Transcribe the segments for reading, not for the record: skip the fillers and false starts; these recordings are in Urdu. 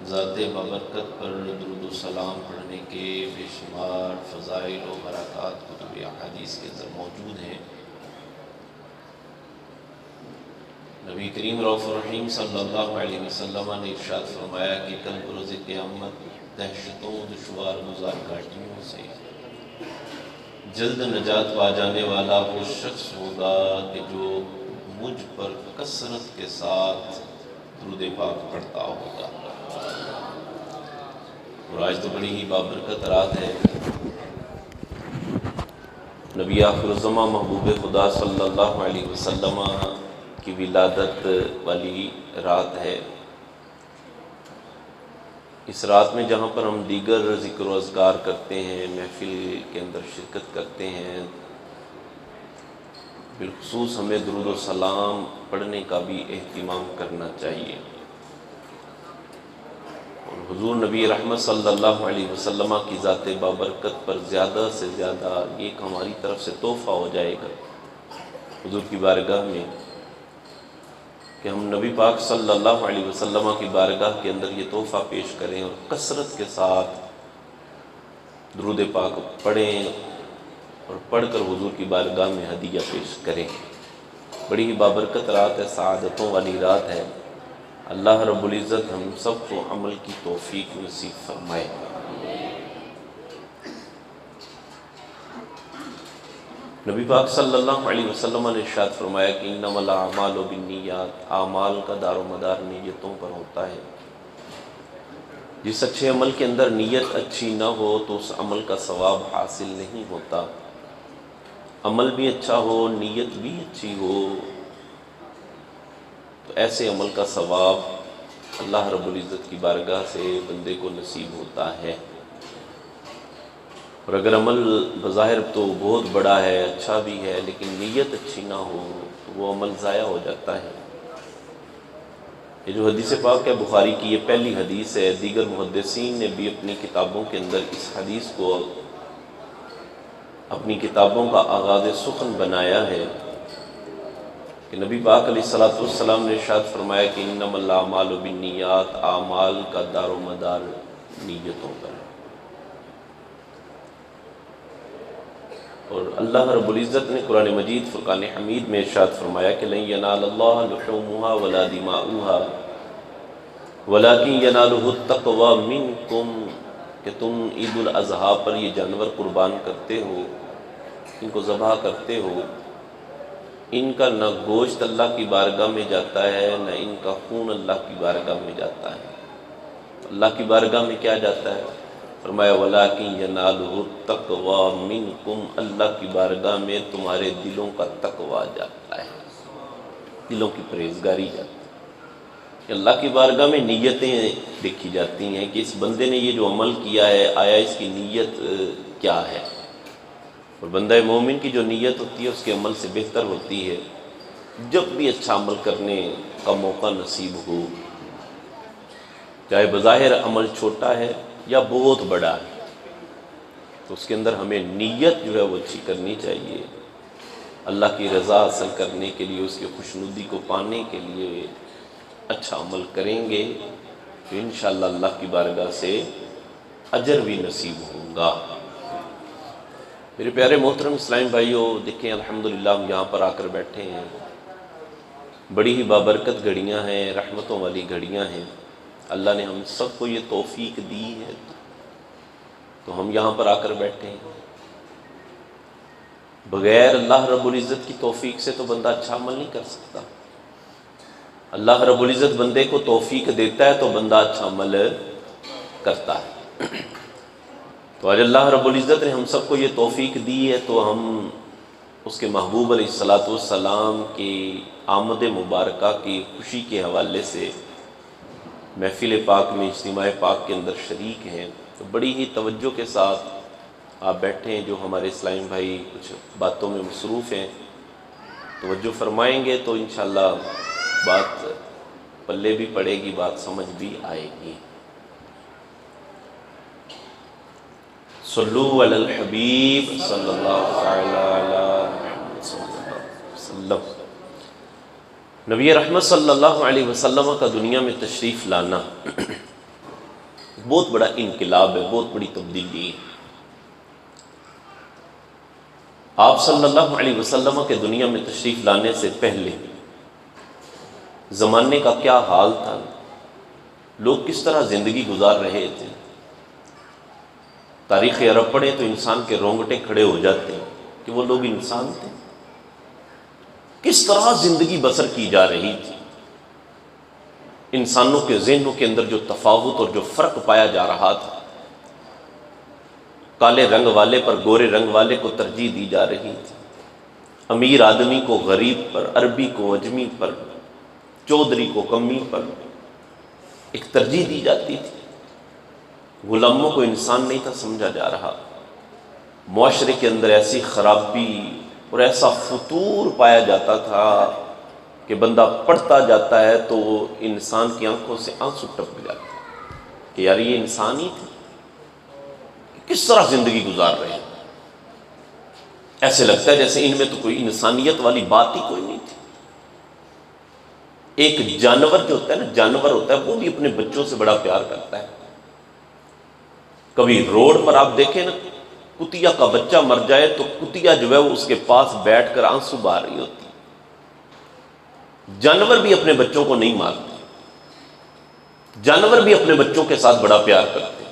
ذات بابرکت پر درود و سلام پڑھنے کے بے شمار فضائل و برکات کتب احادیث کے اندر موجود ہیں۔ نبی کریم رؤوف الرحیم صلی اللہ علیہ وسلم نے ارشاد فرمایا کہ کل بروز قیامت دہشتوں دشوار گزار گھاٹیوں سے جلد نجات پا جانے والا وہ شخص ہوگا کہ جو مجھ پر کثرت کے ساتھ درود پاک پڑھتا ہوگا۔ اور آج تو بڑی ہی بابرکت رات ہے، نبی آخر الزماں محبوب خدا صلی اللہ علیہ وسلم کی ولادت والی رات ہے۔ اس رات میں جہاں پر ہم دیگر ذکر و اذکار کرتے ہیں، محفل کے اندر شرکت کرتے ہیں، بالخصوص ہمیں درود و سلام پڑھنے کا بھی اہتمام کرنا چاہیے۔ اور حضور نبی رحمت صلی اللہ علیہ وسلم کی ذات بابرکت پر زیادہ سے زیادہ ایک ہماری طرف سے تحفہ ہو جائے گا حضور کی بارگاہ میں، کہ ہم نبی پاک صلی اللہ علیہ وسلم کی بارگاہ کے اندر یہ تحفہ پیش کریں اور کثرت کے ساتھ درود پاک پڑھیں اور پڑھ کر حضور کی بارگاہ میں ہدیہ پیش کریں۔ بڑی ہی بابرکت رات ہے، سعادتوں والی رات ہے۔ اللہ رب العزت ہم سب کو عمل کی توفیق نصیب فرمائے۔ نبی پاک صلی اللہ علیہ وسلم نے ارشاد فرمایا کہ انما الاعمال بالنیات، اعمال کا دار و مدار نیتوں پر ہوتا ہے۔ جس اچھے عمل کے اندر نیت اچھی نہ ہو تو اس عمل کا ثواب حاصل نہیں ہوتا۔ عمل بھی اچھا ہو، نیت بھی اچھی ہو تو ایسے عمل کا ثواب اللہ رب العزت کی بارگاہ سے بندے کو نصیب ہوتا ہے۔ اور اگر عمل بظاہر تو بہت بڑا ہے، اچھا بھی ہے، لیکن نیت اچھی نہ ہو تو وہ عمل ضائع ہو جاتا ہے۔ یہ جو حدیث پاک ہے بخاری کی، یہ پہلی حدیث ہے۔ دیگر محدثین نے بھی اپنی کتابوں کے اندر اس حدیث کو اپنی کتابوں کا آغاز سخن بنایا ہے کہ نبی پاک علیہ الصلوۃ والسلام نے ارشاد فرمایا کہ انما الاعمال بالنیات، اعمال کا دار و مدار نیتوں پر ہے۔ اور اللہ رب العزت نے قرآن مجید فرقان حمید میں ارشاد فرمایا کہ لن ینال اللہ لحومها ولا دماؤها ولکن ینالہ التقوی منکم، کہ تم عید الاضحیٰ پر یہ جانور قربان کرتے ہو، ان کو ذبح کرتے ہو، ان کا نہ گوشت اللہ کی بارگاہ میں جاتا ہے نہ ان کا خون اللہ کی بارگاہ میں جاتا ہے۔ اللہ کی بارگاہ میں کیا جاتا ہے؟ فرمایا وَلَٰكِن يَنَالُهُ التَّقْوَىٰ مِنْكُمْ، اللہ کی بارگاہ میں تمہارے دلوں کا تقویٰ جاتا ہے، دلوں کی پرہیزگاری جاتی ہے۔ اللہ کی بارگاہ میں نیتیں دیکھی جاتی ہیں کہ اس بندے نے یہ جو عمل کیا ہے آیا اس کی نیت کیا ہے، اور بندہ مومن کی جو نیت ہوتی ہے اس کے عمل سے بہتر ہوتی ہے۔ جب بھی اچھا عمل کرنے کا موقع نصیب ہو، چاہے بظاہر عمل چھوٹا ہے یا بہت بڑا ہے، تو اس کے اندر ہمیں نیت جو ہے وہ اچھی کرنی چاہیے۔ اللہ کی رضا حاصل کرنے کے لیے، اس کی خوشنودی کو پانے کے لیے اچھا عمل کریں گے تو انشاءاللہ اللہ کی بارگاہ سے اجر بھی نصیب ہوگا۔ میرے پیارے محترم اسلامی بھائیوں، دیکھیں الحمدللہ ہم یہاں پر آ کر بیٹھے ہیں، بڑی ہی بابرکت گھڑیاں ہیں، رحمتوں والی گھڑیاں ہیں۔ اللہ نے ہم سب کو یہ توفیق دی ہے تو ہم یہاں پر آ کر بیٹھے ہیں۔ بغیر اللہ رب العزت کی توفیق سے تو بندہ اچھا عمل نہیں کر سکتا۔ اللہ رب العزت بندے کو توفیق دیتا ہے تو بندہ اچھا عمل کرتا ہے۔ تو آج اللہ رب العزت نے ہم سب کو یہ توفیق دی ہے تو ہم اس کے محبوب علیہ الصلوۃ والسلام کی آمد مبارکہ کی خوشی کے حوالے سے محفل پاک میں، اجتماع پاک کے اندر شریک ہیں، تو بڑی ہی توجہ کے ساتھ آپ بیٹھے ہیں۔ جو ہمارے اسلامی بھائی کچھ باتوں میں مصروف ہیں، توجہ فرمائیں گے تو انشاءاللہ بات پلے بھی پڑے گی، بات سمجھ بھی آئے گی۔ صلو علی الحبیب صلی اللہ تعالی علی محمد صلی اللہ علیہ وسلم۔ نبی رحمت صلی اللہ علیہ وسلم کا دنیا میں تشریف لانا بہت بڑا انقلاب ہے، بہت بڑی تبدیلی ہے۔ آپ صلی اللہ علیہ وسلم کے دنیا میں تشریف لانے سے پہلے زمانے کا کیا حال تھا، لوگ کس طرح زندگی گزار رہے تھے۔ تاریخ عرب پڑھیں تو انسان کے رونگٹے کھڑے ہو جاتے ہیں کہ وہ لوگ انسان تھے، کس طرح زندگی بسر کی جا رہی تھی۔ انسانوں کے ذہنوں کے اندر جو تفاوت اور جو فرق پایا جا رہا تھا، کالے رنگ والے پر گورے رنگ والے کو ترجیح دی جا رہی تھی، امیر آدمی کو غریب پر، عربی کو عجمی پر، چودھری کو کمی پر ایک ترجیح دی جاتی تھی۔ غلاموں کو انسان نہیں تھا سمجھا جا رہا۔ معاشرے کے اندر ایسی خرابی اور ایسا فتور پایا جاتا تھا کہ بندہ پڑھتا جاتا ہے تو وہ انسان کی آنکھوں سے آنسو ٹپک جاتے کہ یار یہ انسان ہی تھے، کس طرح زندگی گزار رہے ہیں۔ ایسے لگتا ہے جیسے ان میں تو کوئی انسانیت والی بات ہی کوئی نہیں تھی۔ ایک جانور جو ہوتا ہے نا، جانور ہوتا ہے وہ بھی اپنے بچوں سے بڑا پیار کرتا ہے۔ کبھی روڈ پر آپ دیکھیں نا، کتیا کا بچہ مر جائے تو کتیا جو ہے وہ اس کے پاس بیٹھ کر آنسو بہا رہی ہوتی۔ جانور بھی اپنے بچوں کو نہیں مارتے، جانور بھی اپنے بچوں کے ساتھ بڑا پیار کرتے،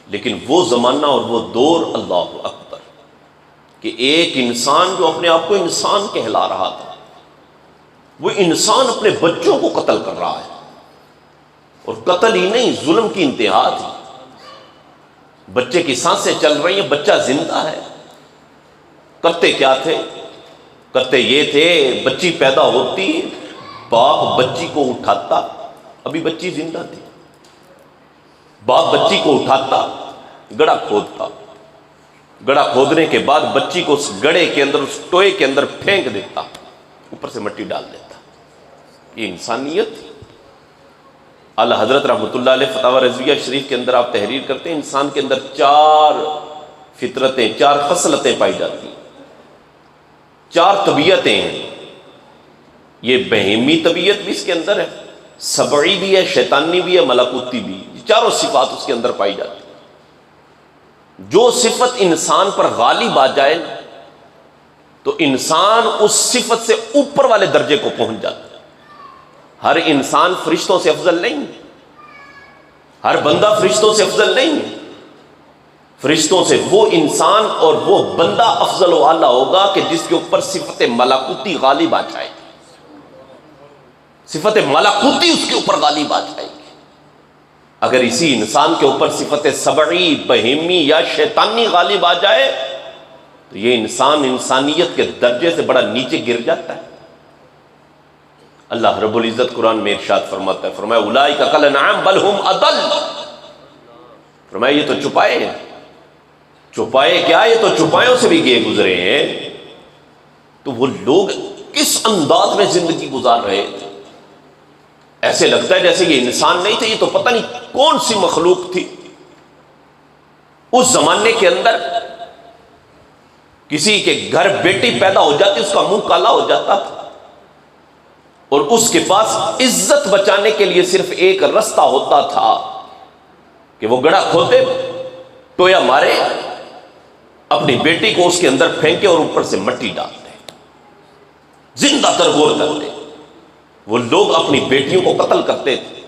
لیکن وہ زمانہ اور وہ دور، اللہ اکبر، کہ ایک انسان جو اپنے آپ کو انسان کہلا رہا تھا، وہ انسان اپنے بچوں کو قتل کر رہا ہے، اور قتل ہی نہیں، ظلم کی انتہا تھی۔ بچے کی سانسیں چل رہی ہیں، بچہ زندہ ہے۔ کرتے کیا تھے؟ کرتے یہ تھے، بچی پیدا ہوتی، باپ بچی کو اٹھاتا، ابھی بچی زندہ تھی، باپ بچی کو اٹھاتا، گڑھا کھودتا، گڑھا کھودنے کے بعد بچی کو اس گڑھے کے اندر، اس ٹوئے کے اندر پھینک دیتا، اوپر سے مٹی ڈال دیتا۔ یہ انسانیت تھی۔ اعلیٰ حضرت رحمۃ اللہ علیہ فتاوی رضویہ شریف کے اندر آپ تحریر کرتے ہیں، انسان کے اندر 4 فطرتیں، 4 خصلتیں پائی جاتی ہیں، 4 طبیعتیں ہیں۔ یہ بہیمی طبیعت بھی اس کے اندر ہے، سبعی بھی ہے، شیطانی بھی ہے، ملکوتی بھی، یہ 4 صفات اس کے اندر پائی جاتی ہیں۔ جو صفت انسان پر غالب آ جائے نا تو انسان اس صفت سے اوپر والے درجے کو پہنچ جاتا ہے۔ ہر انسان فرشتوں سے افضل نہیں، ہر بندہ فرشتوں سے افضل نہیں، فرشتوں سے وہ انسان اور وہ بندہ افضل و اعلیٰ ہوگا کہ جس کے اوپر صفت ملکوتی غالب آ جائے گی، صفت ملکوتی اس کے اوپر غالب آ جائے گی۔ اگر اسی انسان کے اوپر صفت سبعی، بہیمی یا شیطانی غالب آ جائے تو یہ انسان انسانیت کے درجے سے بڑا نیچے گر جاتا ہے۔ اللہ رب العزت قرآن میں ارشاد فرماتا ہے، فرمایا اولئک کالانعام بل ہم اضل، فرمایا یہ تو چھپائے ہیں، چھپائے کیا، یہ تو چھپایوں سے بھی گئے گزرے ہیں۔ تو وہ لوگ کس انداز میں زندگی گزار رہے تھے، ایسے لگتا ہے جیسے یہ انسان نہیں تھے، یہ تو پتہ نہیں کون سی مخلوق تھی۔ اس زمانے کے اندر کسی کے گھر بیٹی پیدا ہو جاتی، اس کا منہ کالا ہو جاتا تھا، اور اس کے پاس عزت بچانے کے لیے صرف ایک رستہ ہوتا تھا کہ وہ گڑھا کھودے، ٹویا مارے، اپنی بیٹی کو اس کے اندر پھینکے اور اوپر سے مٹی ڈال دے، زندہ ترگور کر دے۔ وہ لوگ اپنی بیٹیوں کو قتل کرتے تھے،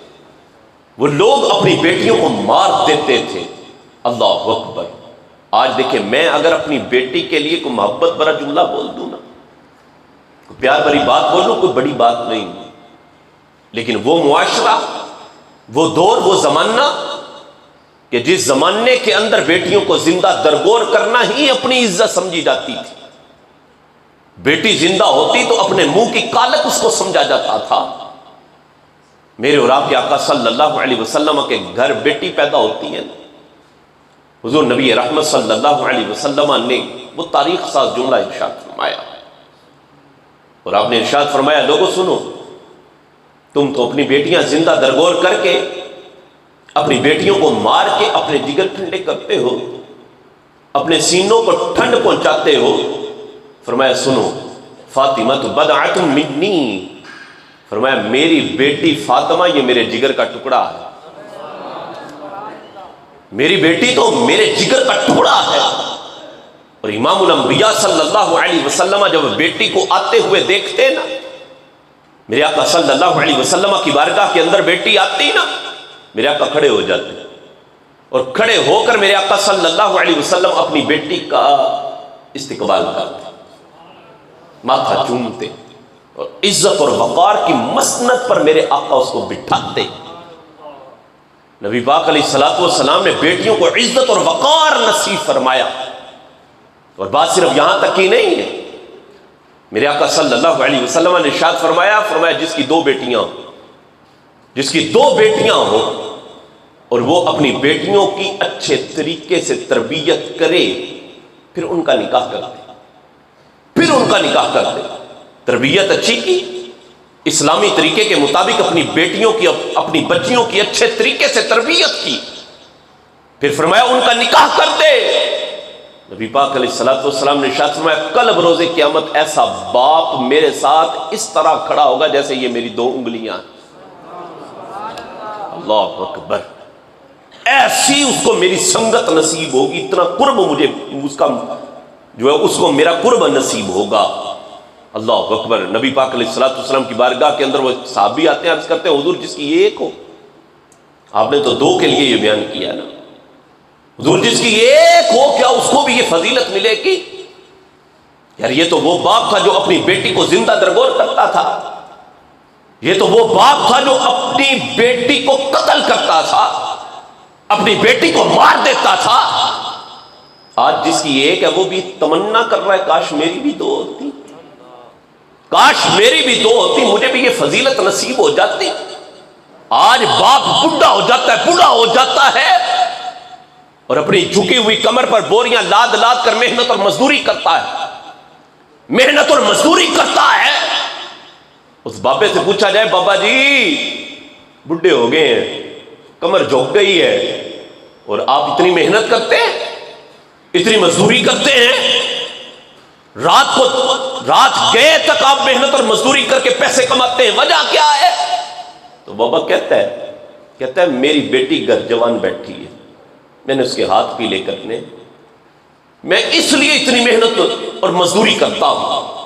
وہ لوگ اپنی بیٹیوں کو مار دیتے تھے۔ اللہ اکبر۔ آج دیکھیں، میں اگر اپنی بیٹی کے لیے کوئی محبت بھرا جملہ بول دوں نا، پیار بھری بات بولوں، کوئی بڑی بات نہیں، لیکن وہ معاشرہ، وہ دور، وہ زمانہ کہ جس زمانے کے اندر بیٹیوں کو زندہ درگور کرنا ہی اپنی عزت سمجھی جاتی تھی، بیٹی زندہ ہوتی تو اپنے منہ کی کالک اس کو سمجھا جاتا تھا۔ میرے اور آپ کے آقا صلی اللہ علیہ وسلم کے گھر بیٹی پیدا ہوتی ہے، حضور نبی رحمت صلی اللہ علیہ وسلم نے وہ تاریخ ساز جملہ ارشاد فرمایا، اور آپ نے ارشاد فرمایا، لوگوں سنو، تم تو اپنی بیٹیاں زندہ درگور کر کے، اپنی بیٹیوں کو مار کے اپنے جگر ٹھنڈے کرتے ہو، اپنے سینوں کو ٹھنڈ پہنچاتے ہو۔ فرمایا سنو، فاطمہ تو بضعۃ منی، فرمایا میری بیٹی فاطمہ یہ میرے جگر کا ٹکڑا ہے، میری بیٹی تو میرے جگر کا ٹکڑا ہے۔ اور امام الانبیاء صلی اللہ علیہ وسلم جب بیٹی کو آتے ہوئے دیکھتے نا، میرے آقا صلی اللہ علیہ وسلم کی بارگاہ کے اندر بیٹی آتی نا، میرے آقا کھڑے ہو جاتے اور کھڑے ہو کر میرے آقا صلی اللہ علیہ وسلم اپنی بیٹی کا استقبال کرتے، ماتھا چومتے اور عزت اور وقار کی مسند پر میرے آقا اس کو بٹھاتے۔ نبی پاک علیہ الصلوۃ والسلام نے بیٹیوں کو عزت اور وقار نصیب فرمایا۔ اور بات صرف یہاں تک کی نہیں ہے، میرے آقا صلی اللہ علیہ وسلم نے ارشاد فرمایا جس کی دو بیٹیاں ہو اور وہ اپنی بیٹیوں کی اچھے طریقے سے تربیت کرے، پھر ان کا نکاح کر دے۔ تربیت اچھی کی، اسلامی طریقے کے مطابق اپنی بچیوں کی اچھے طریقے سے تربیت کی، پھر فرمایا ان کا نکاح کر دے۔ نبی پاک علیہ الصلوۃ والسلام نے ارشاد فرمایا کل بروز قیامت ایسا باپ میرے ساتھ اس طرح کھڑا ہوگا جیسے یہ میری دو انگلیاں ہیں۔ اللہ اکبر، ایسی اس کو میری سنگت نصیب ہوگی، اتنا قرب مجھے اس کا جو ہے اس کو میرا قرب نصیب ہوگا۔ اللہ اکبر۔ نبی پاک علیہ الصلوۃ والسلام کی بارگاہ کے اندر وہ صحابی آتے ہیں، عرض کرتے ہیں حضور جس کی ایک ہو، آپ نے تو دو کے لیے یہ بیان کیا نا، حضور جس کی ایک ہو کیا اس کو بھی یہ فضیلت ملے گی؟ یار یہ تو وہ باپ تھا جو اپنی بیٹی کو زندہ درگور کرتا تھا، یہ تو وہ باپ تھا جو اپنی بیٹی کو قتل کرتا تھا، اپنی بیٹی کو مار دیتا تھا۔ آج جس کی ایک ہے وہ بھی تمنا کر رہا ہے کاش میری بھی دو ہوتی، کاش میری بھی دو ہوتی، مجھے بھی یہ فضیلت نصیب ہو جاتی۔ آج باپ بوڑھا ہو جاتا ہے اور اپنی جھکی ہوئی کمر پر بوریاں لاد لاد کر محنت اور مزدوری کرتا ہے۔ اس بابے سے پوچھا جائے بابا جی بڈھے ہو گئے ہیں، کمر جھک گئی ہے اور آپ اتنی محنت کرتے ہیں، اتنی مزدوری کرتے ہیں، رات گئے تک آپ محنت اور مزدوری کر کے پیسے کماتے ہیں، وجہ کیا ہے؟ تو بابا کہتا ہے میری بیٹی گھر جوان بیٹھی ہے، میں نے اس کے ہاتھ پیلے کرنے، میں اس لیے اتنی محنت اور مزدوری کرتا ہوں۔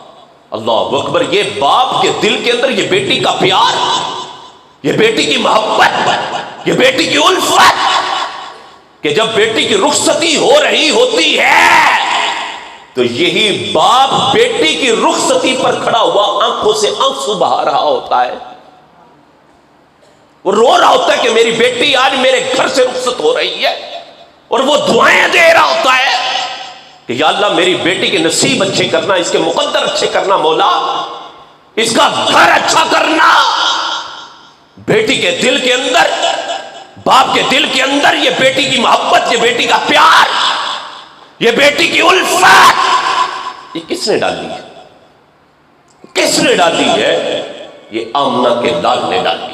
اللہ اکبر۔ یہ باپ کے دل کے اندر یہ بیٹی کا پیار، یہ بیٹی کی محبت، یہ بیٹی کی الفت، کہ جب بیٹی کی رخصتی ہو رہی ہوتی ہے تو یہی باپ بیٹی کی رخصتی پر کھڑا ہوا آنکھوں سے آنسو بہا رہا ہوتا ہے، وہ رو رہا ہوتا ہے کہ میری بیٹی آج میرے گھر سے رخصت ہو رہی ہے، اور وہ دعائیں دے رہا ہوتا ہے کہ یا اللہ میری بیٹی کے نصیب اچھے کرنا، اس کے مقدر اچھے کرنا، مولا اس کا گھر اچھا کرنا۔ بیٹی کے دل کے اندر، باپ کے دل کے اندر یہ بیٹی کی محبت، یہ بیٹی کا پیار، یہ بیٹی کی الفت، یہ کس نے ڈالی ہے؟ کس نے ڈالی ہے؟ یہ آمنہ کے لال نے ڈالی،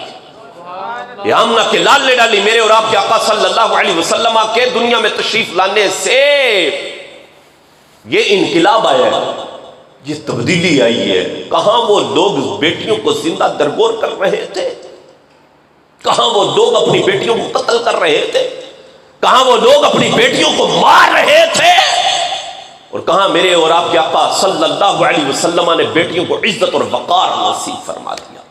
یہ آمنہ کے لال نے ڈالی۔ میرے اور آپ کے آقا صلی اللہ علیہ وسلم کے دنیا میں تشریف لانے سے یہ انقلاب آیا ہے، یہ تبدیلی آئی ہے۔ کہاں وہ لوگ بیٹیوں کو زندہ درگور کر رہے تھے، کہاں وہ لوگ اپنی بیٹیوں کو قتل کر رہے تھے، کہاں وہ لوگ اپنی بیٹیوں کو مار رہے تھے، اور کہاں میرے اور آپ کے آقا صلی اللہ علیہ وسلم نے بیٹیوں کو عزت اور وقار نصیب فرما دیا،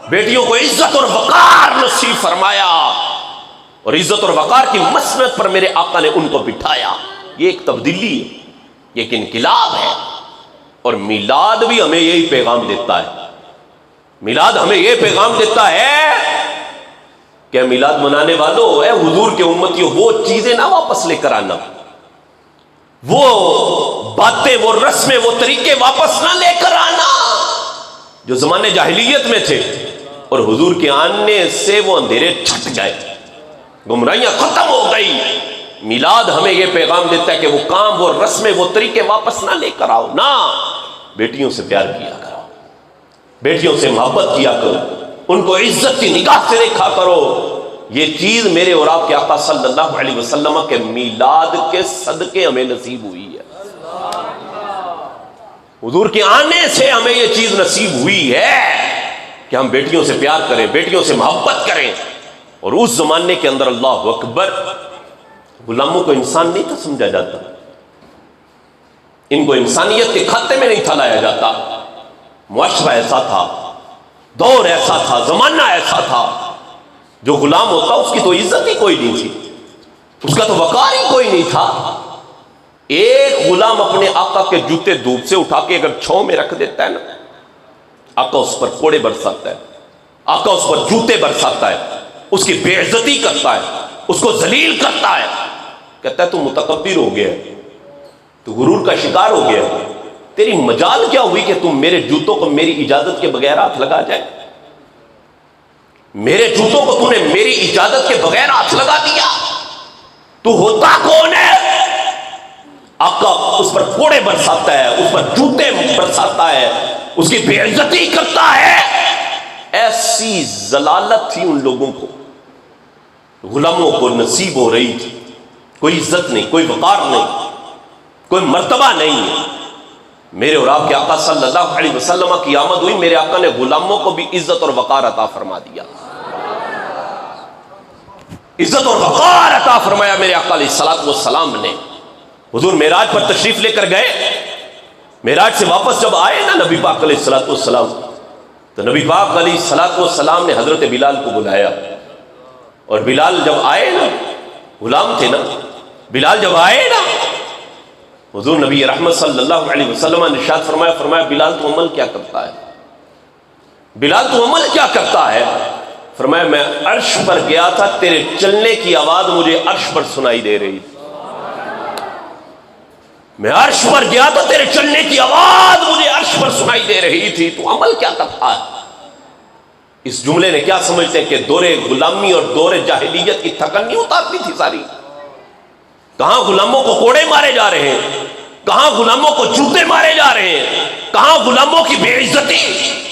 بیٹیوں کو عزت اور وقار نصیب فرمایا، اور عزت اور وقار کی مسند پر میرے آقا نے ان کو بٹھایا۔ یہ ایک تبدیلی ہے، یہ ایک انقلاب ہے۔ اور میلاد بھی ہمیں یہی پیغام دیتا ہے، میلاد ہمیں یہ پیغام دیتا ہے کہ میلاد منانے والوں، اے حضور کے امتیوں، وہ چیزیں نہ واپس لے کر آنا، وہ باتیں، وہ رسمیں، وہ طریقے واپس نہ لے کر آنا جو زمانے جاہلیت میں تھے، اور حضور کے آنے سے وہ اندھیرے چھٹ گئے، گمراہیاں ختم ہو گئی۔ میلاد ہمیں یہ پیغام دیتا ہے کہ وہ کام، وہ رسمیں، وہ طریقے واپس نہ لے کر آؤ، نہ، بیٹیوں سے پیار کیا کرو، بیٹیوں سے محبت کیا کرو، ان کو عزت کی نگاہ سے دیکھا کرو۔ یہ چیز میرے اور آپ کے آقا صلی اللہ علیہ وسلم کے میلاد کے صدقے ہمیں نصیب ہوئی ہے، حضور کے آنے سے ہمیں یہ چیز نصیب ہوئی ہے کہ ہم بیٹیوں سے پیار کریں، بیٹیوں سے محبت کریں، اور اس زمانے کے اندر اللہ اکبر غلاموں کو انسان نہیں تھا سمجھا جاتا، ان کو انسانیت کے کھاتے میں نہیں تھا لایا جاتا. معاشرہ ایسا تھا، دور ایسا تھا، زمانہ ایسا تھا، جو غلام ہوتا اس کی تو عزت ہی کوئی نہیں تھی، اس کا تو وقار ہی کوئی نہیں تھا. ایک غلام اپنے آقا کے جوتے دھوپ سے اٹھا کے اگر چھاؤں میں رکھ دیتا ہے نا، آقا اس پر کوڑے برساتا ہے، آقا اس پر جوتے برساتا ہے، اس کی بے عزتی کرتا ہے، اس کو ذلیل کرتا ہے. کہتا ہے تو متکبر ہو گیا، تو غرور کا شکار ہو گیا، تیری مجال کیا ہوئی کہ تم میرے جوتوں کو میری اجازت کے بغیر ہاتھ لگا جائے؟ میرے جوتوں کو تم نے میری اجازت کے بغیر ہاتھ لگا دیا، تو ہوتا کون ہے؟ آقا اس پر کوڑے برساتا ہے، اس پر جوتے برساتا ہے، اس کی بے عزتی کرتا ہے. ایسی ضلالت تھی ان لوگوں کو، غلاموں کو نصیب ہو رہی تھی. کوئی عزت نہیں، کوئی وقار نہیں، کوئی مرتبہ نہیں ہے. میرے اور آپ کے آقا صلی اللہ علیہ وسلم کی آمد ہوئی، میرے آقا نے غلاموں کو بھی عزت اور وقار عطا فرما دیا. عزت اور وقار عطا فرمایا میرے آقا علیہ الصلوۃ والسلام نے. حضور معراج پر تشریف لے کر گئے، معراج سے واپس جب آئے نا نبی پاک علیہ الصلوۃ والسلام، تو نبی پاک علیہ الصلوۃ والسلام نے حضرت بلال کو بلایا. اور بلال جب آئے نا، غلام تھے نا، بلال جب آئے نا، حضور نبی رحمت صلی اللہ علیہ وسلم نے ارشاد فرمایا، فرمایا بلال تو عمل کیا کرتا ہے؟ بلال تو عمل کیا کرتا ہے؟ فرمایا میں عرش پر گیا تھا، تیرے چلنے کی آواز مجھے عرش پر سنائی دے رہی تھی. میں عرش پر گیا تھا، تیرے چلنے کی آواز مجھے عرش پر سنائی دے رہی تھی. تو عمل کیا کرتا ہے؟ اس جملے نے کیا سمجھتے ہیں کہ دور غلامی اور دور جاہلیت کی تھکن نہیں اتارتی تھی ساری؟ کہاں غلاموں کو کوڑے مارے جا رہے ہیں، کہاں غلاموں کو جوتے مارے جا رہے ہیں، کہاں غلاموں کی بے عزتی،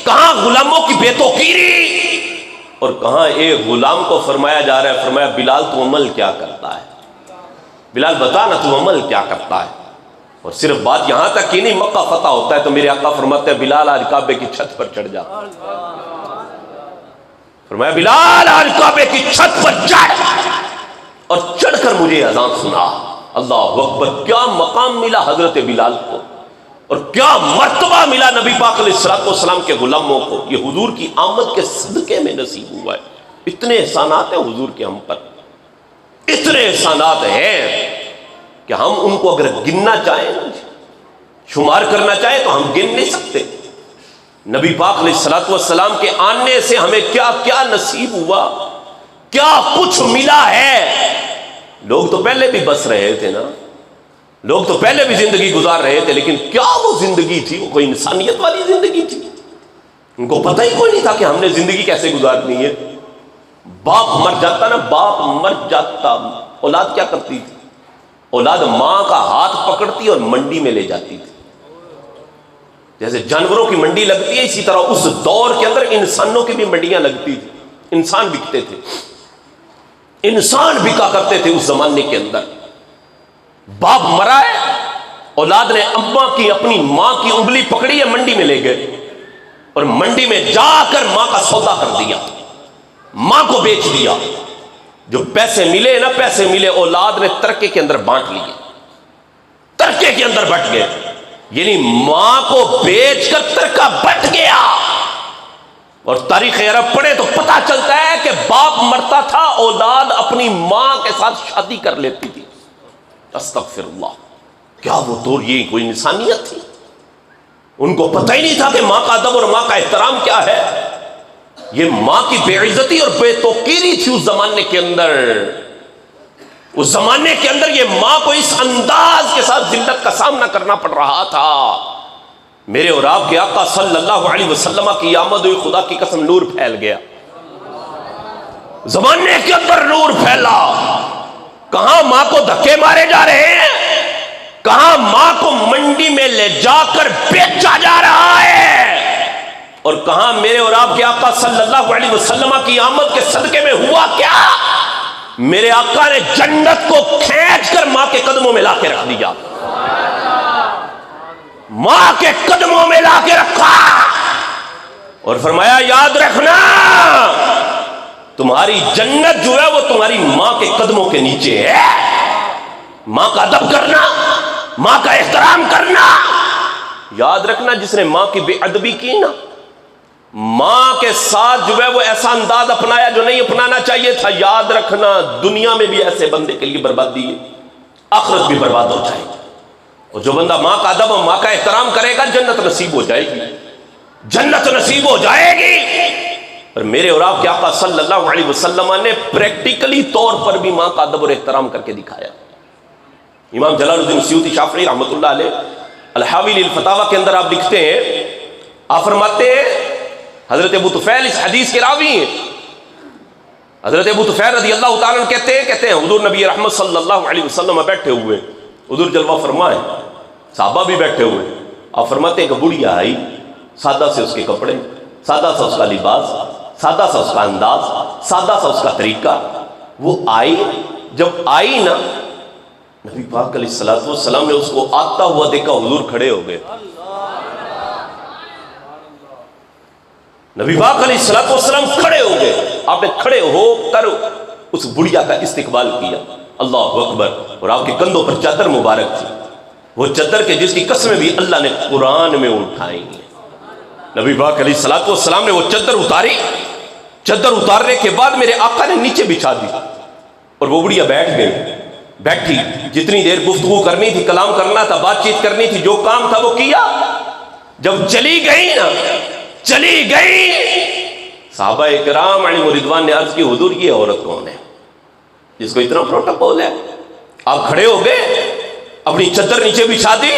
کہاں غلاموں کی بے توقیری، اور کہاں ایک غلام کو فرمایا جا رہا ہے، فرمایا بلال تو عمل کیا کرتا ہے؟ بلال بتا نا تو عمل کیا کرتا ہے؟ اور صرف بات یہاں تک ہی نہیں، مکہ فتح ہوتا ہے تو میرے آقا فرماتے ہیں بلال آج کعبے کی چھت پر چڑھ جا. فرمایا بلال آج کعبے کی چھت پر چڑھ، اور چڑھ کر مجھے اذان سنا. اللہ اکبر! کیا مقام ملا حضرت بلال کو، اور کیا مرتبہ ملا نبی پاک علیہ الصلوۃ والسلام کے غلاموں کو. یہ حضور کی آمد کے صدقے میں نصیب ہوا ہے. اتنے احسانات ہیں حضور کے ہم پر، اتنے احسانات ہیں کہ ہم ان کو اگر گننا چاہیں، شمار کرنا چاہیں تو ہم گن نہیں سکتے. نبی پاک علیہ الصلوۃ والسلام کے آنے سے ہمیں کیا کیا نصیب ہوا، کیا کچھ ملا ہے. لوگ تو پہلے بھی بس رہے تھے نا، لوگ تو پہلے بھی زندگی گزار رہے تھے، لیکن کیا وہ زندگی تھی؟ وہ کوئی انسانیت والی زندگی تھی؟ ان کو پتہ ہی کوئی نہیں تھا کہ ہم نے زندگی کیسے گزارنی ہے. باپ مر جاتا نا، باپ مر جاتا، اولاد کیا کرتی تھی؟ اولاد ماں کا ہاتھ پکڑتی اور منڈی میں لے جاتی تھی. جیسے جانوروں کی منڈی لگتی ہے، اسی طرح اس دور کے اندر انسانوں کی بھی منڈیاں لگتی تھی. انسان بکتے تھے، انسان بکا کرتے تھے اس زمانے کے اندر. باپ مرا ہے، اولاد نے اماں کی، اپنی ماں کی انگلی پکڑی ہے، منڈی میں لے گئے، اور منڈی میں جا کر ماں کا سودا کر دیا، ماں کو بیچ دیا. جو پیسے ملے نا، پیسے ملے، اولاد نے ترکے کے اندر بانٹ لیے، ترکے کے اندر بٹ گئے. یعنی ماں کو بیچ کر ترکہ بٹ گیا. اور تاریخ عرب پڑھے تو پتہ چلتا ہے کہ باپ مرتا تھا، اولاد اپنی ماں کے ساتھ شادی کر لیتی تھی. استغفر اللہ! کیا وہ دور، یہ کوئی انسانیت تھی؟ ان کو پتہ ہی نہیں تھا کہ ماں کا ادب اور ماں کا احترام کیا ہے. یہ ماں کی بے عزتی اور بے توقیری تھی اس زمانے کے اندر. اس زمانے کے اندر یہ ماں کو اس انداز کے ساتھ ذلت کا سامنا کرنا پڑ رہا تھا. میرے اور آپ کے آقا صلی اللہ علیہ وسلم کی آمد ہوئی، خدا کی قسم نور پھیل گیا زمانے کے اندر، نور پھیلا. کہاں ماں کو دھکے مارے جا رہے ہیں، کہاں ماں کو منڈی میں لے جا کر بیچا جا رہا ہے، اور کہاں میرے اور آپ کے آقا صلی اللہ علیہ وسلم کی آمد کے صدقے میں ہوا کیا؟ میرے آقا نے جنت کو کھینچ کر ماں کے قدموں میں لا کے رکھ دیا، ماں کے قدموں میں لا کے رکھا، اور فرمایا یاد رکھنا تمہاری جنت جو ہے وہ تمہاری ماں کے قدموں کے نیچے ہے. ماں کا ادب کرنا، ماں کا احترام کرنا. یاد رکھنا جس نے ماں کی بے ادبی کی نا، ماں کے ساتھ جو ہے وہ ایسا انداز اپنایا جو نہیں اپنانا چاہیے تھا، یاد رکھنا دنیا میں بھی ایسے بندے کے لیے بربادی ہے، آخرت بھی برباد ہو جائے گی. اور جو بندہ ماں کا ادب اور ماں کا احترام کرے گا جنت نصیب ہو جائے گی، جنت نصیب ہو جائے گی. اور میرے اور آپ کے آقا صلی اللہ علیہ وسلم نے پریکٹیکلی طور پر بھی ماں کا ادب اور احترام کر کے دکھایا. امام جلال الدین سیوطی شافعی رحمۃ اللہ علیہ الحاوی للفتاوی کے اندر آپ لکھتے ہیں، آپ فرماتے ہیں حضرت ابو طفیل اس حدیث کے راوی ہیں. حضرت ابو طفیل رضی اللہ تعالیٰ عنہ کہتے ہیں حضور نبی رحمت صلی اللہ علیہ وسلم بیٹھے ہوئے، حضور جلوہ فرمائے، صحابہ بھی بیٹھے ہوئے. آپ فرماتے ہیں کہ بڑھیا آئی، سادہ سے اس کے کپڑے، سادہ سا اس کا لباس، سادہ سا اس کا انداز، سادہ سا اس کا طریقہ. وہ آئی، جب آئی نا نبی پاک علیہ الصلوۃ والسلام نے اس کو آتا ہوا دیکھا، حضور کھڑے ہو گئے. نبی پاک علیہ الصلوۃ والسلام کھڑے ہو گئے. آپ نے کھڑے ہو کر اس بڑھیا کا استقبال کیا. اللہ اکبر. اور آپ کے کندھوں پر چادر مبارک تھی، وہ چادر کے جس کی قسمیں بھی اللہ نے قرآن میں اٹھائی ہیں. نبی پاک علیہ الصلوۃ والسلام نے وہ چادر اتاری. چادر اتارنے کے بعد میرے آقا نے نیچے بچھا دی اور وہ بڑھیا بیٹھ گئی. بیٹھی، جتنی دیر گفتگو کرنی تھی، کلام کرنا تھا، بات چیت کرنی تھی، جو کام تھا وہ کیا. جب چلی گئی نا، چلی گئی، صحابہ کرام علیہم رضوان نے عرض کی حضور یہ عورت کون ہے جس کو اتنا پروٹوکول ہے؟ آپ کھڑے ہو گئے، اپنی چادر نیچے بچھا دی،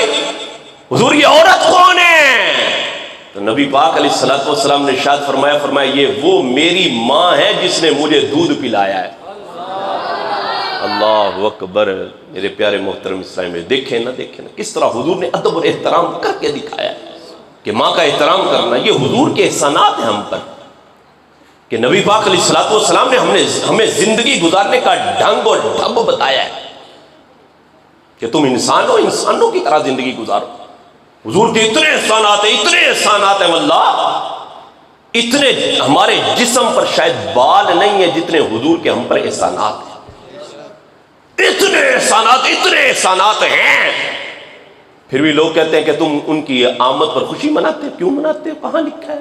حضور یہ عورت کون ہے؟ تو نبی پاک علیہ الصلوۃ والسلام نے ارشاد فرمایا یہ وہ میری ماں ہے جس نے مجھے دودھ پلایا ہے. اللہ اکبر. میرے پیارے محترم اسلام میں دیکھیں نا کس طرح حضور نے ادب اور احترام کر کے دکھایا کہ ماں کا احترام کرنا یہ حضور کے احسانات ہیں ہم پر، کہ نبی پاک علیہ الصلوۃ والسلام نے ہمیں زندگی گزارنے کا ڈھنگ اور ڈھب بتایا ہے کہ تم انسان ہو، انسانوں کی طرح زندگی گزارو. حضور کے اتنے احسانات ہیں واللہ، اتنے ہمارے جسم پر شاید بال نہیں ہیں جتنے حضور کے ہم پر احسانات ہیں. اتنے احسانات ہیں. پھر بھی لوگ کہتے ہیں کہ تم ان کی آمد پر خوشی مناتے. کیوں مناتے ہو؟ کہاں لکھا ہے؟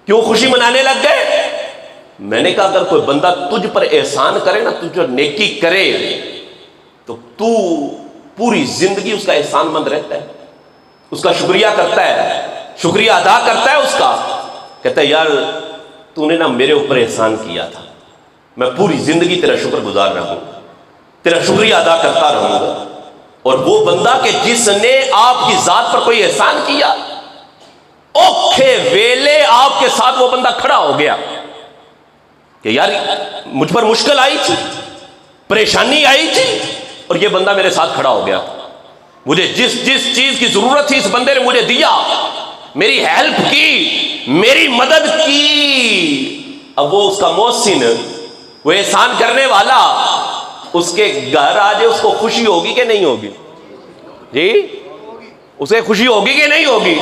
کیوں خوشی منانے لگ گئے؟ میں نے کہا اگر کوئی بندہ تجھ پر احسان کرے نا، تجھ پر نیکی کرے، تو تو پوری زندگی اس کا احسان مند رہتا ہے، اس کا شکریہ کرتا ہے، شکریہ ادا کرتا ہے اس کا. کہتا ہے یار تو نے نا میرے اوپر احسان کیا تھا، میں پوری زندگی تیرا شکر گزار رہا ہوں، تیرا شکریہ ادا کرتا رہوں گا. اور وہ بندہ کہ جس نے آپ کی ذات پر کوئی احسان کیا، اوکھے ویلے آپ کے ساتھ وہ بندہ کھڑا ہو گیا کہ یار مجھ پر مشکل آئی تھی، پریشانی آئی تھی، اور یہ بندہ میرے ساتھ کھڑا ہو گیا. مجھے جس چیز کی ضرورت تھی اس بندے نے مجھے دیا، میری ہیلپ کی، میری مدد کی. اب وہ اس کا محسن، وہ احسان کرنے والا اس کے گھر آ جائے، اس کو خوشی ہوگی کہ نہیں ہوگی؟ جی اسے خوشی ہوگی کہ نہیں ہوگی؟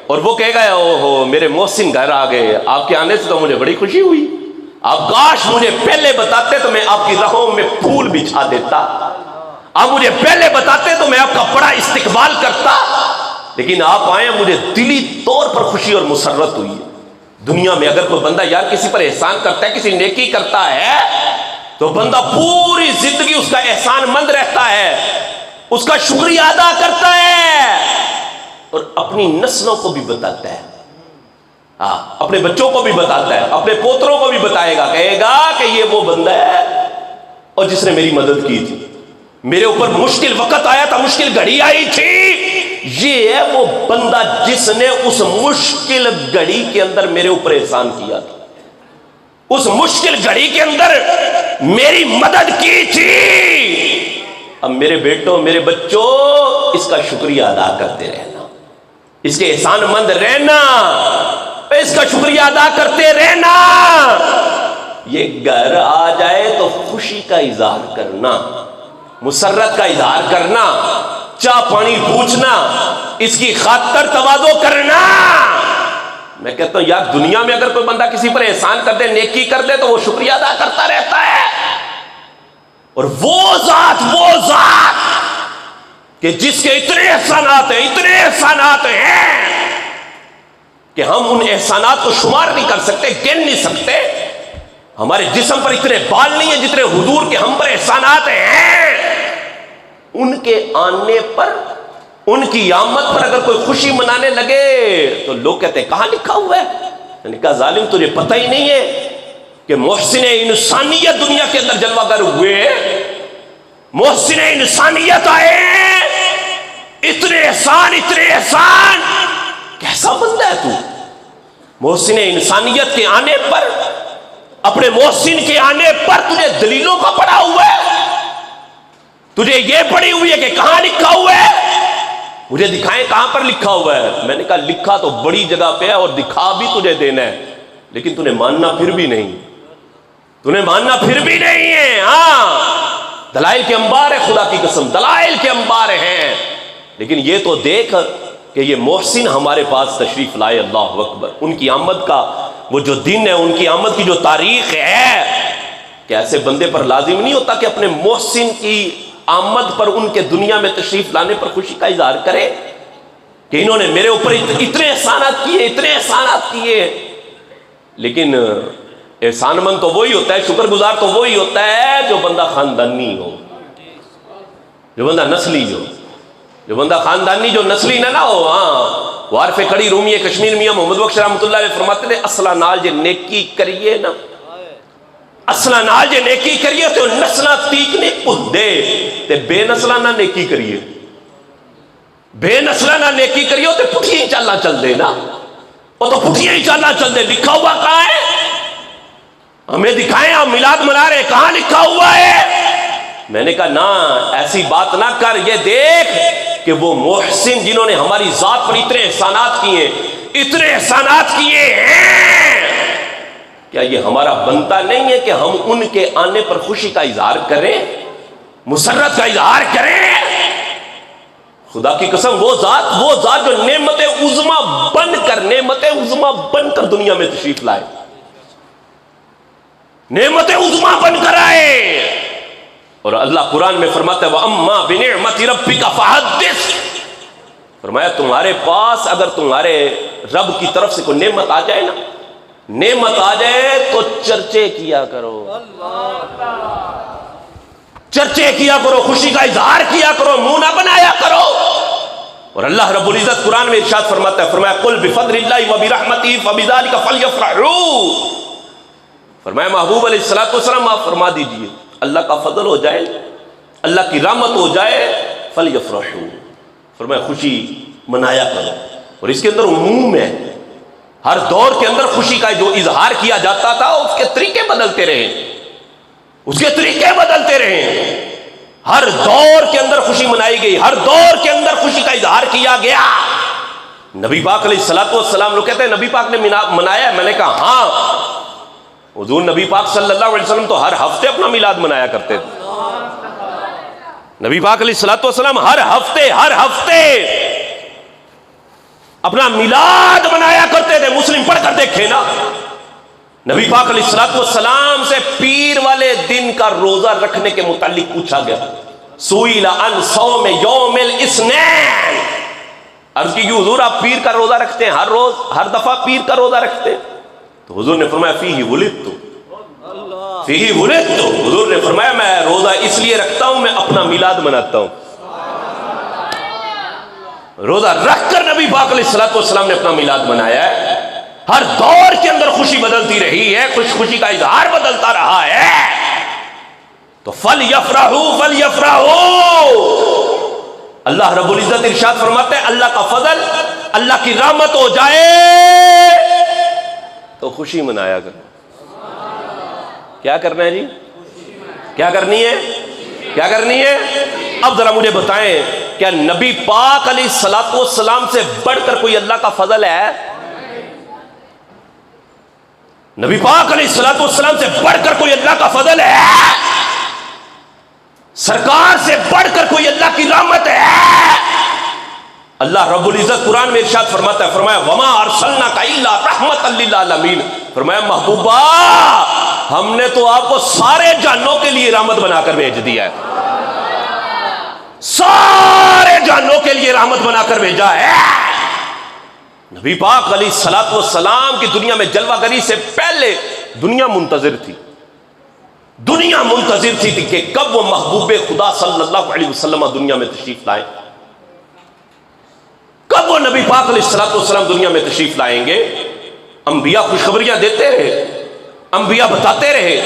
اور وہ کہے گا او ہو میرے محسن گھر آ گئے، آپ کے آنے سے تو مجھے بڑی خوشی ہوئی، آپ کاش مجھے پہلے بتاتے تو میں آپ کی راہوں میں پھول بچھا دیتا، آپ مجھے پہلے بتاتے تو میں آپ کا بڑا استقبال کرتا. لیکن آپ آئے، مجھے دلی طور پر خوشی اور مسرت ہوئی. دنیا میں اگر کوئی بندہ یار کسی پر احسان کرتا ہے، کسی نیکی کرتا ہے، تو بندہ پوری زندگی اس کا احسان مند رہتا ہے، اس کا شکریہ ادا کرتا ہے، اور اپنی نسلوں کو بھی بتاتا ہے، اپنے بچوں کو بھی بتاتا ہے، اپنے پوتروں کو بھی بتائے گا، کہے گا کہ یہ وہ بندہ ہے اور جس نے میری مدد کی تھی، میرے اوپر مشکل وقت آیا تھا، مشکل گھڑی آئی تھی، یہ ہے وہ بندہ جس نے اس مشکل گھڑی کے اندر میرے اوپر احسان کیا تھا، اس مشکل گھڑی کے اندر میری مدد کی تھی. اب میرے بیٹوں، میرے بچوں، اس کا شکریہ ادا کرتے رہنا، اس کے احسان مند رہنا، اس کا شکریہ ادا کرتے رہنا. یہ گھر آ جائے تو خوشی کا اظہار کرنا، مسرت کا اظہار کرنا، چاہ پانی پوچھنا، اس کی خاطر تواضع کرنا. میں کہتا ہوں یار دنیا میں اگر کوئی بندہ کسی پر احسان کر دے، نیکی کر دے، تو وہ شکریہ ادا کرتا رہتا ہے. اور وہ ذات کہ جس کے اتنے احسانات ہیں کہ ہم ان احسانات کو شمار نہیں کر سکتے، گن نہیں سکتے. ہمارے جسم پر اتنے بال نہیں ہیں جتنے حضور کے ہم پر احسانات ہیں. ان کے آنے پر، ان کی آمد پر اگر کوئی خوشی منانے لگے تو لوگ کہتے ہیں کہاں لکھا ہوا ہے؟ میں نے کہا ظالم تجھے پتہ ہی نہیں ہے کہ محسن انسانیت دنیا کے اندر جلوہ گر ہوئے، محسن انسانیت آئے، اتنے احسان کیسا بندہ ہے تو؟ محسن انسانیت کے آنے پر، اپنے محسن کے آنے پر تجھے دلیلوں کا پڑا ہوا ہے، تجھے یہ پڑی ہوئی ہے کہ کہاں لکھا ہوا ہے؟ مجھے دکھائیں کہاں پر لکھا ہوا ہے. میں نے کہا لکھا تو بڑی جگہ پہ ہے اور دکھا بھی تجھے دینا ہے، لیکن تُنے ماننا پھر بھی نہیں ہے. ہاں دلائل کے انبار ہے، خدا کی قسم دلائل کے انبار ہیں، لیکن یہ تو دیکھ کہ یہ محسن ہمارے پاس تشریف لائے. اللہ اکبر. ان کی آمد کا وہ جو دن ہے، ان کی آمد کی جو تاریخ ہے، کہ ایسے بندے پر لازم نہیں ہوتا کہ اپنے محسن کی آمد پر، ان کے دنیا میں تشریف لانے پر خوشی کا اظہار کرے کہ انہوں نے میرے اوپر اتنے احسانات کیے. لیکن احسان مند تو وہی ہوتا ہے، شکر گزار تو وہی ہوتا ہے جو بندہ خاندانی ہو، جو بندہ نسلی ہو، جو بندہ خاندانی، جو نسلی نہ ہو. ہاں وارف کھڑی رومی کشمیر میاں محمد بخش رحمۃ اللہ علیہ فرماتے تھے اصلا نال جے نیکی کریے نا، اصلا نال جے نیکی کریے تو نسلاں تیکنے پھندے، تے بے نسلاں نہ نیکی کریے، بے نسلاں نہ نیکی کریے تے پٹھیاں چالاں چل دے نا، وہ تو پٹھیاں ہی چالاں چل دے. لکھا ہوا کہاں ہے؟ ہمیں دکھائیں، ہم میلاد منا رہے، کہاں لکھا ہوا ہے؟ میں نے کہا نا ایسی بات نہ کر، یہ دیکھ کہ وہ محسن جنہوں نے ہماری ذات پر اتنے احسانات کیے ہیں، کیا یہ ہمارا بنتا نہیں ہے کہ ہم ان کے آنے پر خوشی کا اظہار کریں، مسرت کا اظہار کریں؟ خدا کی قسم وہ ذات جو نعمت عظما بن کر دنیا میں تشریف لائے، نعمت عظما بن کر آئے. اور اللہ قرآن میں فرماتا ہے وَأَمَّا بِنِعْمَةِ رَبِّكَ فَحَدِّثْ. فرمایا تمہارے پاس اگر تمہارے رب کی طرف سے کوئی نعمت آ جائے نا، نعمت آ جائے تو چرچے کیا کرو، چرچے کیا کرو، خوشی کا اظہار کیا کرو، منہ نہ بنایا کرو. اور اللہ رب العزت قرآن میں ارشاد فرماتا ہے، فرمایا قُلْ بِفَضْلِ اللَّهِ وَبِرَحْمَتِهِ فَبِذَلِكَ فَلْيَفْرَحُوا. فرمایا محبوب علیہ السلام آپ فرما دیجئے اللہ کا فضل ہو جائے، اللہ کی رحمت ہو جائے، فَلْيَفْرَحُوا. فرمایا خوشی منایا کرو. اور اس کے اندر عموم ہے، ہر دور کے اندر خوشی کا جو اظہار کیا جاتا تھا اس کے طریقے بدلتے رہے، ہر دور کے اندر خوشی منائی گئی، ہر دور کے اندر خوشی کا اظہار کیا گیا. نبی پاک علیہ الصلوۃ والسلام لوگ کہتے ہیں نبی پاک نے منایا ہے. میں نے کہا ہاں، حضور نبی پاک صلی اللہ علیہ وسلم تو ہر ہفتے اپنا میلاد منایا کرتے تھے. نبی پاک علیہ الصلوۃ والسلام ہر ہفتے اپنا میلاد منایا کرتے تھے. مسلم پڑھ کر دیکھے نا، نبی پاک علیہ الصلوۃ والسلام سے پیر والے دن کا روزہ رکھنے کے متعلق پوچھا گیا. سئل عن صوم یوم الاثنین. عرض کی حضور آپ پیر کا روزہ رکھتے ہیں، ہر دفعہ پیر کا روزہ رکھتے ہیں؟ تو حضور نے فرمایا فیہ ولدت. حضور نے فرمایا میں روزہ اس لیے رکھتا ہوں، میں اپنا میلاد مناتا ہوں. روزہ رکھ کر نبی پاک علیہ الصلوۃ والسلام نے اپنا میلاد منایا ہے. ہر دور کے اندر خوشی بدلتی رہی ہے، خوشی کا اظہار بدلتا رہا ہے. تو فَلْيَفْرَحُوا. اللہ رب العزت ارشاد فرماتے ہیں اللہ کا فضل، اللہ کی رحمت ہو جائے تو خوشی منایا کرو. کیا کرنا ہے جی؟ کیا کرنی ہے؟ اب ذرا مجھے بتائیں کیا نبی پاک علیہ الصلوۃ والسلام سے بڑھ کر کوئی اللہ کا فضل ہے؟ نبی پاک علیہ الصلوۃ والسلام سے بڑھ کر کوئی اللہ کا فضل ہے؟ سرکار سے بڑھ کر کوئی اللہ کی رحمت ہے؟ اللہ رب العزت قرآن میں ارشاد فرماتا ہے، فرمایا وما ارسلناک الا رحمۃ للعالمین، فرمایا محبوبہ ہم نے تو آپ کو سارے جانوں کے لیے رحمت بنا کر بھیج دیا ہے، سارے جانوں کے لیے رحمت بنا کر بھیجا ہے۔ نبی پاک علیہ الصلوۃ والسلام کی دنیا میں جلوہ گری سے پہلے دنیا منتظر تھی، دنیا منتظر تھی کہ کب وہ محبوب خدا صلی اللہ علیہ وسلم دنیا میں تشریف لائیں، کب وہ نبی پاک علیہ الصلوۃ والسلام دنیا میں تشریف لائیں گے۔ انبیاء خوشخبریاں دیتے رہے، انبیاء بتاتے رہے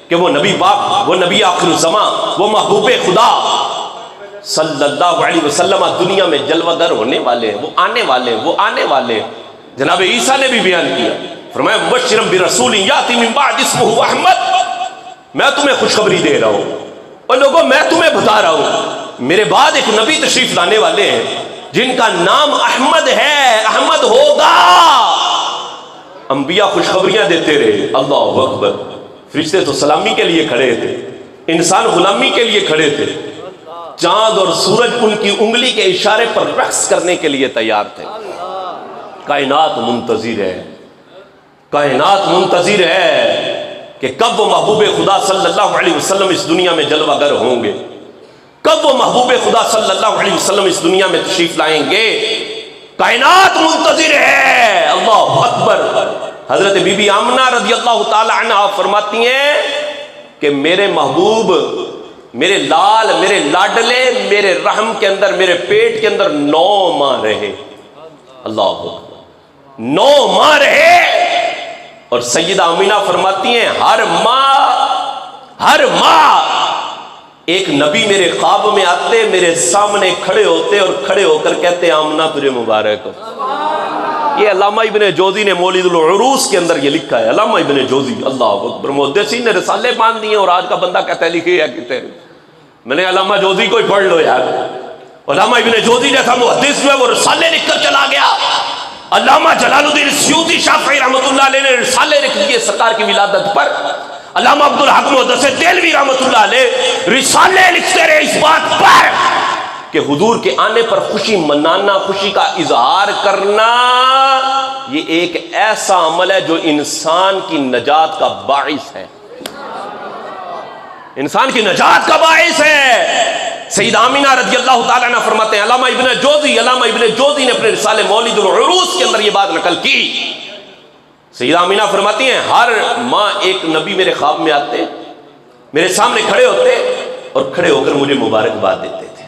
کہ وہ نبی پاک، وہ نبی آخر الزمان، وہ محبوب خدا صلی اللہ علیہ وسلم دنیا میں جلوہ گر ہونے والے ہیں، وہ آنے والے ہیں، وہ آنے والے ہیں۔ جناب عیسیٰ نے بھی بیان کیا، فرمایا مبشرا برسول یاتی من بعد اسمہ احمد، میں تمہیں خوشخبری دے رہا ہوں، اور لوگوں میں تمہیں بتا رہا ہوں میرے بعد ایک نبی تشریف لانے والے ہیں جن کا نام احمد ہے، احمد ہوگا۔ انبیاء خوشخبریاں دیتے رہے، اللہ اکبر۔ فرشتے تو سلامی کے لیے کھڑے تھے، انسان غلامی کے لیے کھڑے تھے، چاند اور سورج ان کی انگلی کے اشارے پر رقص کرنے کے لیے تیار تھے۔ کائنات منتظر ہے، کائنات منتظر ہے کہ کب وہ محبوب خدا صلی اللہ علیہ وسلم اس دنیا میں جلوہ گر ہوں گے، کب وہ محبوب خدا صلی اللہ علیہ وسلم اس دنیا میں تشریف لائیں گے۔ کائنات منتظر ہے، اللہ اکبر۔ حضرت بی بی آمنہ رضی اللہ تعالی عنہ فرماتی ہیں کہ میرے محبوب، میرے لال، میرے لاڈلے میرے رحم کے اندر، میرے پیٹ کے اندر 9 ماہ رہے، اللہ اکبر، 9 ماہ رہے۔ اور سیدہ آمینہ فرماتی ہیں ہر ماہ ایک نبی میرے خواب میں آتے، میرے سامنے کھڑے ہوتے اور کھڑے ہو کر کہتے آمنہ تجھے مبارک ہو۔ یہ علامہ ابن جوزی نے مولد العروس کے اندر یہ لکھا ہے، علامہ ابن جوزی، اللہ اکبر۔ محدثین نے رسالے باندھ دیے اور آج کا بندہ کہتا ہے لکھے یا کہتے ہیں، میں نے علامہ جوزی کو ہی پڑھ لو یار۔ علامہ ابن جوزی جیسا محدث جو ہے وہ رسالے لکھ کر چلا گیا۔ علامہ جلال الدین سیوطی شافعی رحمۃ اللہ علیہ نے رسالے لکھ دیے سرکار کی ولادت پر۔ علامہ عبدالحق محدث دہلوی رحمۃ اللہ علیہ رسالے لکھتے رہے اس بات پر کہ حضور کے آنے پر خوشی منانا، خوشی کا اظہار کرنا، یہ ایک ایسا عمل ہے جو انسان کی نجات کا باعث ہے، انسان کی نجات کا باعث ہے۔ سیدہ آمینہ رضی اللہ تعالیٰ عنہ فرماتے ہیں، علامہ ابن جوزی نے اپنے رسالے مولد العروس کے اندر یہ بات نقل کی۔ سیدہ آمینہ فرماتی ہیں ہر ماہ ایک نبی میرے خواب میں آتے، میرے سامنے کھڑے ہوتے اور کھڑے ہو کر مجھے مبارکباد دیتے تھے،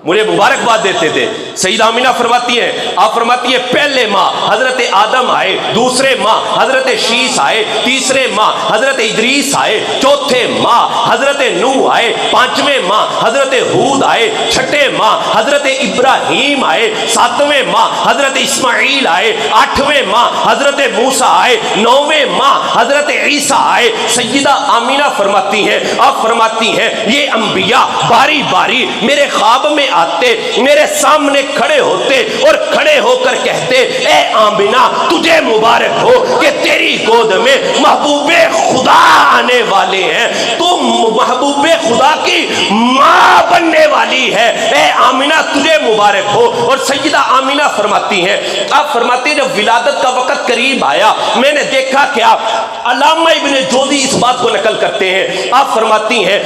مجھے مبارکباد دیتے تھے۔ سیدہ آمینہ فرماتی ہیں، آپ فرماتی ہیں پہلے ماہ حضرت آدم آئے، دوسرے ماہ حضرت شیس آئے، تیسرے ماہ حضرت ادریس آئے، چوتھے ماہ حضرت نوح آئے، پانچویں ماہ حضرت ہود آئے، چھٹے ماہ حضرت ابراہیم آئے، ساتویں ماہ حضرت اسماعیل آئے، آٹھویں ماہ حضرت موسیٰ آئے، نویں ماہ حضرت عیسیٰ آئے۔ سیدہ آمینہ فرماتی ہیں، آپ فرماتی ہیں یہ انبیاء باری باری میرے خواب میں آتے، میرے سامنے کھڑے ہوتے اور کھڑے ہو کر کہتے اے آمنہ تجھے مبارک ہو کہ تیری گود میں محبوب خدا آنے والے ہیں، تم محبوب خدا کی ماں بننے والی ہے، اے آمنہ تجھے مبارک ہو۔ اور سیدہ آمنہ فرماتی ہیں، آپ فرماتی ہیں جب ولادت کا وقت قریب آیا میں نے دیکھا کیا، علامہ ابن جوزی اس بات کو نقل کرتے ہیں، آپ فرماتی ہیں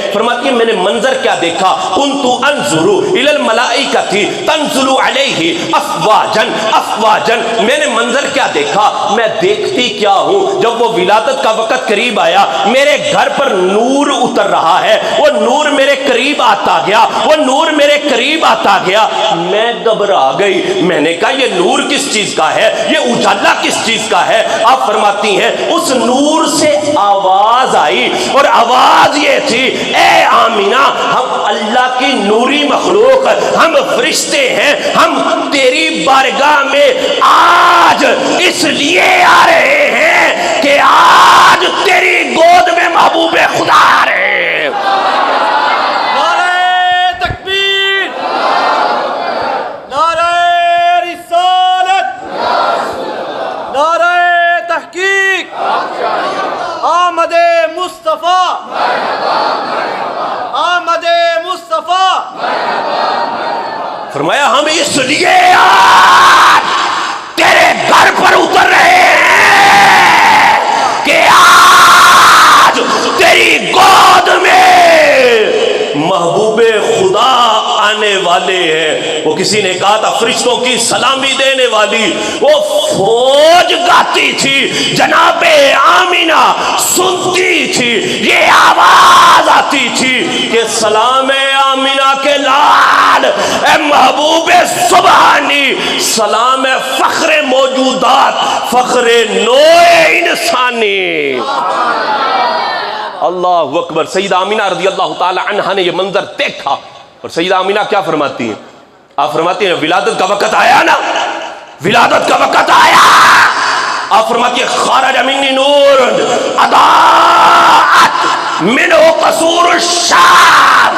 میں نے منظر کیا دیکھا، کنت انظر الی الملائکۃ تنزل علیہ افواجن افواجن، میں نے منظر کیا دیکھا، میں دیکھتی کیا ہوں، جب وہ ولادت کا وقت قریب آیا میرے گھر پر نور اتر رہا ہے، وہ نور میرے قریب آتا گیا، وہ نور میرے قریب آتا گیا، میں گھبرا گئی، میں نے کہا یہ نور کس چیز کا ہے، یہ اجالا کس چیز کا ہے۔ آپ فرماتی ہیں اس نور سے آواز آئی اور آواز یہ تھی اے آمنہ ہم اللہ کی نوری مخلوق، ہم فرشتے ہیں، ہم تیری بارگاہ میں آج اس لیے آ رہے ہیں کہ آج تیری گود میں محبوب خدا آ رہے ہیں۔ نعرہ تکبیر، نعرہ رسالت، نعرہ تحقیق، آمد مصطفیٰ، آمد مصطفیٰ۔ فرمایا ہم اس لیے آج تیرے گھر پر اتر رہے ہیں کہ آج تیری گود میں محبوب خدا آنے والے ہیں. وہ کسی نے کہا تھا فرشتوں کی سلامی دینے والی وہ فوج گاتی تھی، جناب آمینہ سنتی تھی، یہ آواز آتی تھی کہ سلام آمینہ کے لال اے محبوب سبحانی، سلام فخر موجودات، فخر نوع انسانی. اللہ اکبر. سیدہ آمینہ رضی اللہ تعالی عنہا نے یہ منظر دیکھا اور سیدہ آمینہ کیا فرماتی ہیں؟ آپ فرماتی ہیں ولادت کا وقت آیا نا، ولادت کا وقت آیا. آپ فرماتی ہیں خارج منی نور اضاءت منہ قصور الشام.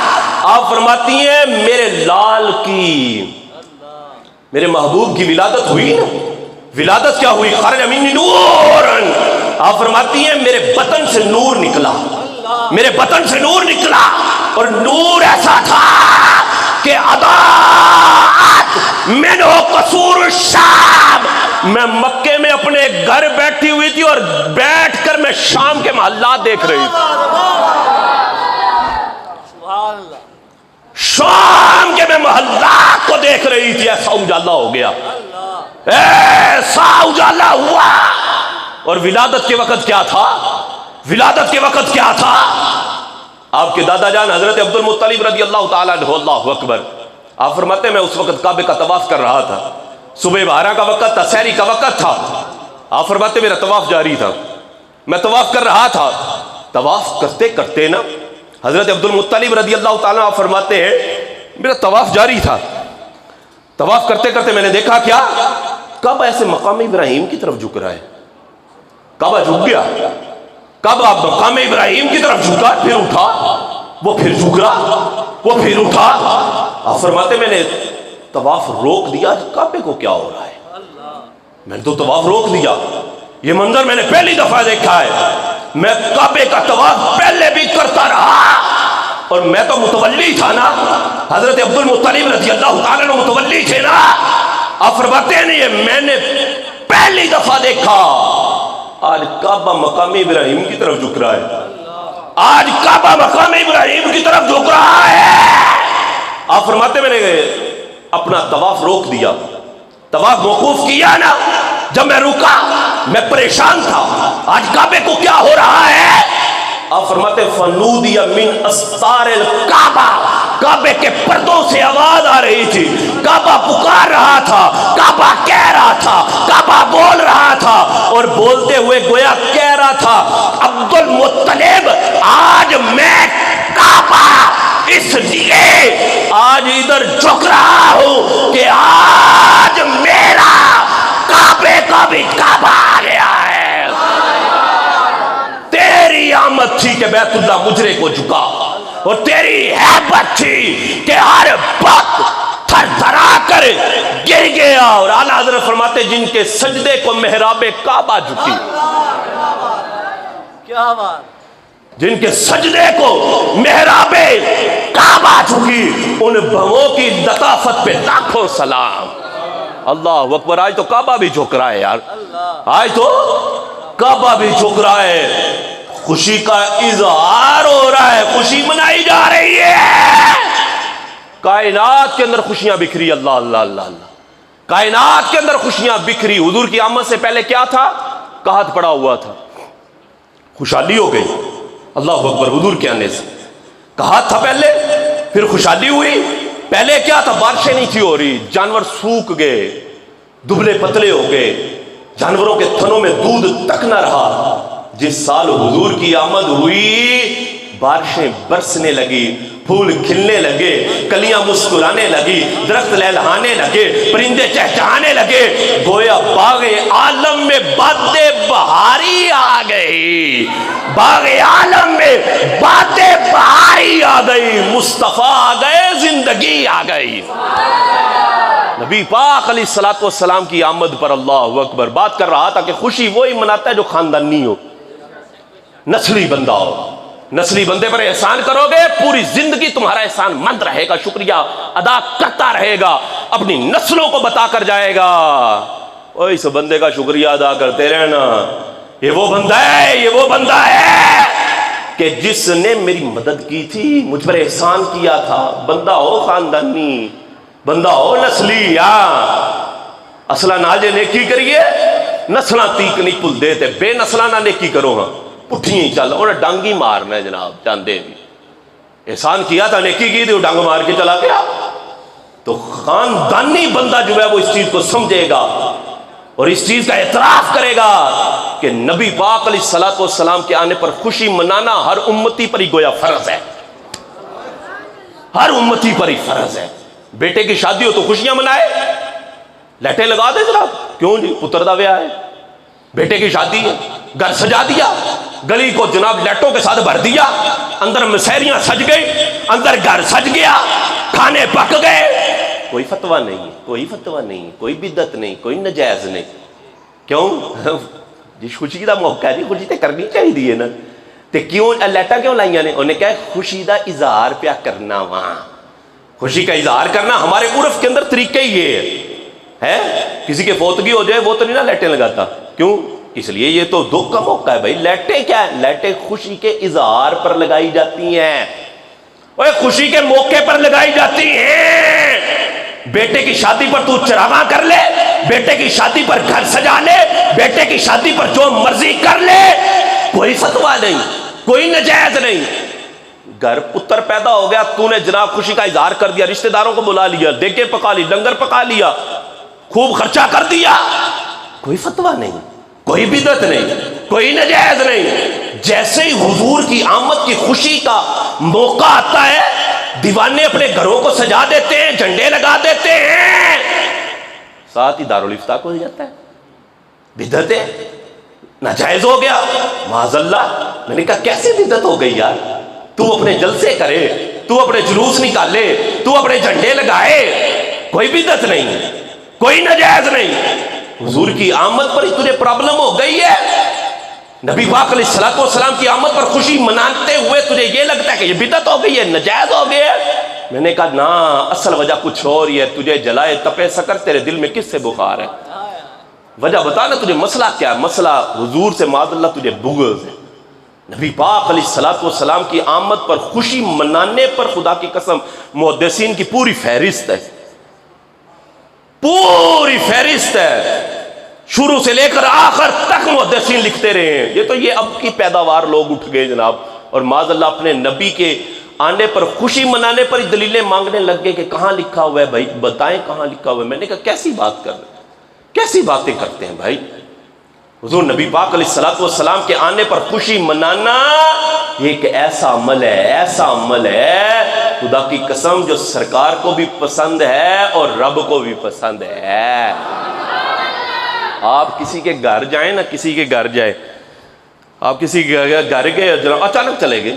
آپ فرماتی ہیں میرے لال کی، میرے محبوب کی ولادت ہوئی نا. ولادت کیا ہوئی؟ خارج منی نور. آپ فرماتی ہیں میرے بطن سے نور نکلا، میرے بطن سے نور نکلا اور نور ایسا تھا کہ اضاءت منہ قصور الشام. میں مکے میں اپنے گھر بیٹھی ہوئی تھی اور بیٹھ کر میں شام کے محلات دیکھ رہی تھی. شام کے میں محلات کو دیکھ رہی تھی. ایسا اجالا ہو گیا، ایسا اجالا ہوا. اور ولادت کے وقت کیا تھا؟ ولادت کے وقت کیا تھا؟ آپ کے دادا جان حضرت عبد المطلب رضی اللہ تعالیٰ عنہ، اللہ اکبر. آپ فرماتے ہیں میں اس وقت کعبے کا طواف کر رہا تھا. صبح 12 کا وقت تھا، سحری کا وقت تھا. آپ فرماتے میرا طواف جاری تھا، میں طواف کر رہا تھا. طواف کرتے کرتے نا حضرت عبد المطلب رضی اللہ تعالیٰ آپ فرماتے ہیں میرا طواف جاری تھا. طواف کرتے کرتے میں نے دیکھا کیا؟ کعبہ ایسے مقام ابراہیم کی طرف جھک رہا ہے. کعبہ جھک گیا، کعبہ مقام ابراہیم کی طرف جھکا، پھر اٹھا، وہ پھر جھک رہا، وہ پھر اٹھا. آپ فرماتے میں نے طواف روک دیا. کعبے کو کیا ہو رہا ہے؟ میں نے تو طواف روک دیا. یہ منظر میں نے پہلی دفعہ دیکھا ہے. میں کعبے کا طواف پہلے بھی کرتا رہا اور میں تو متولی تھا نا، حضرت عبد المطلب رضی اللہ تعالیٰ نے متولی تھے نا. آپ فرماتے ہیں یہ میں نے پہلی دفعہ دیکھا. آج کعبہ مقام ابراہیم کی طرف جھک رہا ہے. آج کعبہ مقام ابراہیم کی طرف جھک رہا ہے. آپ فرماتے میں نے اپنا طواف روک دیا، طواف موقوف کیا نا. جب میں رکا میں پریشان تھا، آج کعبے کو کیا ہو رہا ہے؟ آپ فرماتے فنودی من استار الکعبہ، کعبے کے پردوں سے آواز آ رہی تھی. کعبہ پکار رہا تھا، کعبہ کہہ رہا تھا، کعبہ بول رہا تھا اور بولتے ہوئے گویا کہہ رہا تھا عبد المطلب آج میں کعبہ اس لیے آج ادھر جھک رہا ہوں کہ آج میرا کعبے کا بھی کعبہ آ گیا ہے. تیری آمد تھی کہ بیت اللہ مجرے کو جھکا اور تیری ہیبت تھی کہ ہر وقت تھر تھرا کر گر گیا. اور اعلیٰ حضرت فرماتے جن کے سجدے کو محراب کعبہ جھکی، کیا بات، جن کے سجدے کو محراب کعبہ جھکی، ان بھووں کی لطافت پہ لاکھوں سلام. اللہ اکبر. آج تو کعبہ بھی جھک رہا ہے یار، آج تو کعبہ بھی جھک رہا ہے. خوشی کا اظہار ہو رہا ہے، خوشی منائی جا رہی ہے. کائنات کے اندر خوشیاں بکھری. اللہ اللہ اللہ اللہ. کائنات کے اندر خوشیاں بکھری. حضور کی آمد سے پہلے کیا تھا؟ قحط پڑا ہوا تھا، خوشحالی ہو گئی. اللہ اکبر. حضور کے آنے سے قحط تھا پہلے، پھر خوشحالی ہوئی. پہلے کیا تھا؟ بارشیں نہیں تھی ہو رہی، جانور سوکھ گئے، دبلے پتلے ہو گئے، جانوروں کے تھنوں میں دودھ تک نہ رہا. جس سال حضور کی آمد ہوئی بارشیں برسنے لگی، پھول کھلنے لگے، کلیاں مسکرانے لگی، درخت لہلہانے لگے، پرندے چہچہانے لگے. گویا باغ عالم میں باد بہاری آ گئی، باغ عالم میں باد بہاری آ گئی. مصطفیٰ آ گئے، زندگی آ گئی. نبی پاک علیہ الصلوۃ والسلام کی آمد پر اللہ اکبر. بات کر رہا تھا کہ خوشی وہی مناتا ہے جو خاندانی ہو، نسلی بندہ ہو. نسلی بندے پر احسان کرو گے پوری زندگی تمہارا احسان مند رہے گا، شکریہ ادا کرتا رہے گا، اپنی نسلوں کو بتا کر جائے گا اوہ اس بندے کا شکریہ ادا کرتے رہنا، یہ وہ بندہ ہے، یہ وہ بندہ ہے کہ جس نے میری مدد کی تھی، مجھ پر احسان کیا تھا۔ بندہ ہو خاندانی، بندہ ہو نسلی، اصلہ نال جے نیکی کریے نسلہ تیک نہیں پل دیتے، بے نسلہ نہ نیکی کرو، ہاں پٹھیں ہی چل، انہیں ڈانگ ہی مارنا ہے جناب، چاندے بھی احسان کیا تھا، نیکی کی تھی، وہ ڈانگ مار کے چلا گیا۔ تو خاندانی بندہ جو ہے وہ اس چیز کو سمجھے گا اور اس چیز کا اعتراف کرے گا کہ نبی پاک علیہ الصلوۃ والسلام کے آنے پر خوشی منانا ہر امتی پر ہی گویا فرض ہے، ہر امتی پر ہی فرض ہے۔ بیٹے کی شادی ہو تو خوشیاں منائے، لٹے لگا دے جناب، کیوں جی پتر دا بیاہ ہے، بیٹے کی شادی ہے، گھر سجا دیا، گلی کو جناب لٹوں کے ساتھ بھر دیا، اندر مسحریاں سج گئی، اندر گھر سج گیا، کھانے پک گئے، کوئی فتویٰ نہیں، کوئی فتویٰ نہیں، کوئی بدعت نہیں، کوئی نجائز نہیں۔ کیوں جی خوشی دا موقع ہے، جی خوشی تے کرنی چاہیے نا، تے کیوں لیٹا کیوں لائیاں نے؟ انہیں کہا خوشی دا اظہار پیا کرنا، وہاں خوشی کا اظہار کرنا ہمارے عرف کے اندر طریقہ ہی یہ ہے، کسی کے فوتگی ہو جائے وہ تو نہیں نا لیٹیں لگاتا، کیوں؟ اس لیے یہ تو دکھ کا موقع ہے بھائی۔ لیٹیں کیا ہے؟ لیٹیں خوشی کے اظہار پر لگائی جاتی ہیں، وہ خوشی کے موقع پر لگائی جاتی ہیں۔ بیٹے کی شادی پر تو چراغاں کر لے، بیٹے کی شادی پر گھر سجا لے، بیٹے کی شادی پر جو مرضی کر لے، کوئی فتویٰ نہیں، کوئی نجائز نہیں۔ گھر پتر پیدا ہو گیا، تو نے جناب خوشی کا اظہار کر دیا، رشتہ داروں کو بلا لیا، دیگیں پکا لی، لنگر پکا لیا، خوب خرچہ کر دیا، کوئی فتویٰ نہیں، کوئی بدعت نہیں، کوئی نجائز نہیں۔ جیسے ہی حضور کی آمد کی خوشی کا موقع آتا ہے، دیوانے اپنے گھروں کو سجا دیتے ہیں، جھنڈے لگا دیتے ہیں، ساتھ ہی دارالفتاح کو ہو جاتا ہے، بدعت ہے، ناجائز ہو گیا، معاذ اللہ۔ میں نے کہا کیسے بدعت ہو گئی یار؟ تو اپنے جلسے کرے، تو اپنے جلوس نکالے، تو اپنے جھنڈے لگائے، کوئی بدعت نہیں، کوئی نجائز نہیں۔ حضور کی آمد پر ہی تجھے پرابلم ہو گئی ہے، نبی پاک علیہ الصلوۃ والسلام کی آمد پر خوشی مناتے ہوئے تجھے یہ لگتا ہے کہ یہ بدعت ہو گئی ہے، نجائز ہو گئی ہے۔ میں نے کہا نا، اصل وجہ کچھ اور ہی ہے، تجھے جلائے تپے سکر، تیرے دل میں کس سے بخار ہے؟ وجہ بتا نا، تجھے مسئلہ کیا ہے؟ مسئلہ حضور سے معاذ اللہ تجھے بغض ہے۔ نبی پاک علیہ الصلوۃ والسلام کی آمد پر خوشی منانے پر خدا کی قسم محدثین کی پوری فہرست ہے، پوری فہرست ہے، شروع سے لے کر آخر تک محدثین لکھتے رہے ہیں۔ یہ تو یہ اب کی پیداوار لوگ اٹھ گئے جناب، اور معاذ اللہ اپنے نبی کے آنے پر خوشی منانے پر ہی دلیلیں مانگنے لگ گئے کہ کہاں لکھا ہوا ہے بھائی، بتائیں کہاں لکھا ہوا ہے۔ میں نے کہا کیسی بات کر رہے ہیں، کیسی باتیں کرتے ہیں بھائی؟ حضور نبی پاک علیہ الصلوۃ والسلام کے آنے پر خوشی منانا یہ ایک ایسا عمل ہے، ایسا عمل ہے خدا کی قسم جو سرکار کو بھی پسند ہے اور رب کو بھی پسند ہے۔ آپ کسی کے گھر جائیں نا، کسی کے گھر جائیں، آپ کسی کے گھر گئے جناب، اچانک چلے گئے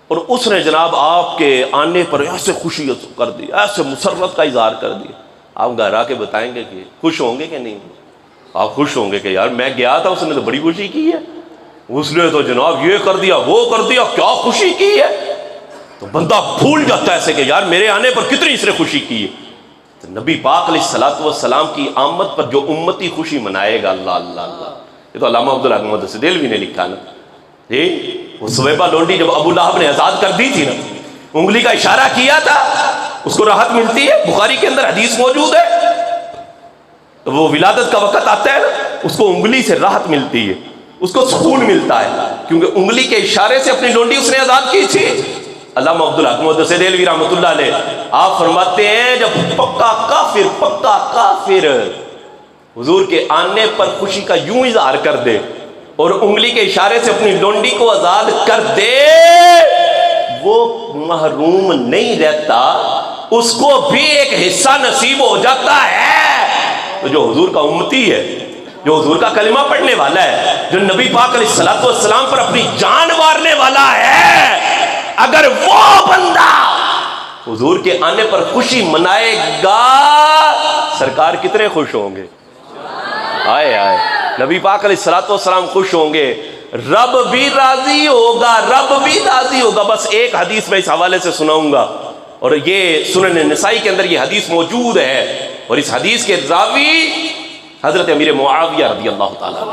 اور اس نے جناب آپ کے آنے پر ایسے خوشی کر دی، ایسے مسرت کا اظہار کر دیا، آپ گھر آ کے بتائیں گے کہ خوش ہوں گے کہ نہیں؟ آپ خوش ہوں گے کہ یار میں گیا تھا، اس نے تو بڑی خوشی کی ہے، اس نے تو جناب یہ کر دیا وہ کر دیا، کیا خوشی کی ہے؟ تو بندہ بھول جاتا ہے ایسے کہ یار میرے آنے پر کتنی اس نے خوشی کی ہے۔ تو نبی پاک علیہ الصلوۃ والسلام کی آمد پر جو امتی خوشی منائے گا، اللہ اللہ اللہ، یہ تو علامہ عبدالحق محدث دہلوی نے لکھا نا جی۔ وہ سویبہ لونڈی جب ابو لہب نے آزاد کر دی تھی نا، انگلی کا اشارہ کیا تھا، اس کو راحت ملتی ہے، بخاری کے اندر حدیث موجود ہے، وہ ولادت کا وقت آتا ہے نا، اس کو انگلی سے راحت ملتی ہے، اس کو سکون ملتا ہے، کیونکہ انگلی کے اشارے سے اپنی لونڈی اس نے آزاد کی تھی۔ علامہ عبدالحق محدث دہلوی رحمۃ اللہ علیہ آپ فرماتے ہیں جب پکا کافر حضور کے آنے پر خوشی کا یوں اظہار کر دے اور انگلی کے اشارے سے اپنی لونڈی کو آزاد کر دے، وہ محروم نہیں رہتا، اس کو بھی ایک حصہ نصیب ہو جاتا ہے۔ تو جو حضور کا امتی ہے، جو حضور کا کلمہ پڑھنے والا ہے، جو نبی پاک علیہ الصلوۃ والسلام پر اپنی جان مارنے والا ہے، اگر وہ بندہ حضور کے آنے پر خوشی منائے گا، سرکار کتنے خوش ہوں گے؟ آئے آئے، نبی پاک علیہ الصلوۃ والسلام خوش ہوں گے، رب بھی راضی ہوگا، رب بھی راضی ہوگا۔ بس ایک حدیث میں اس حوالے سے سناؤں گا، اور یہ سنن نسائی کے اندر یہ حدیث موجود ہے، اور اس حدیث کے راوی حضرت امیر معاویہ رضی اللہ تعالیٰ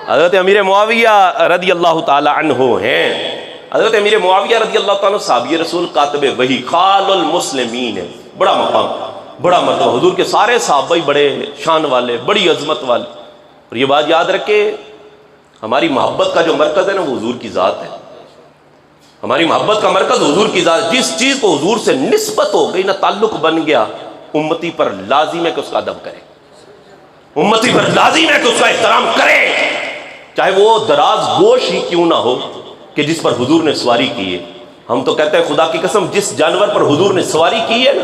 حضرت امیر معاویہ رضی اللہ تعالیٰ عنہ ہیں۔ حضرت امیر معاویہ رضی اللہ تعالیٰ صحابی رسول کاتب وحی خال المسلمین ہے، بڑا مقام، بڑا مرتبہ، حضور کے سارے صحابہ بڑے شان والے، بڑی عظمت والے۔ اور یہ بات یاد رکھے، ہماری محبت کا جو مرکز ہے نا وہ حضور کی ذات ہے۔ ہماری محبت کا مرکز حضور کی ذات، جس چیز کو حضور سے نسبت ہو گئی نا، تعلق بن گیا، امتی پر لازم ہے کہ اس کا ادب کرے، امتی پر لازم ہے کہ اس کا احترام کرے، چاہے وہ دراز گوش ہی کیوں نہ ہو کہ جس پر حضور نے سواری کی ہے۔ ہم تو کہتے ہیں خدا کی قسم، جس جانور پر حضور نے سواری کی ہے نا،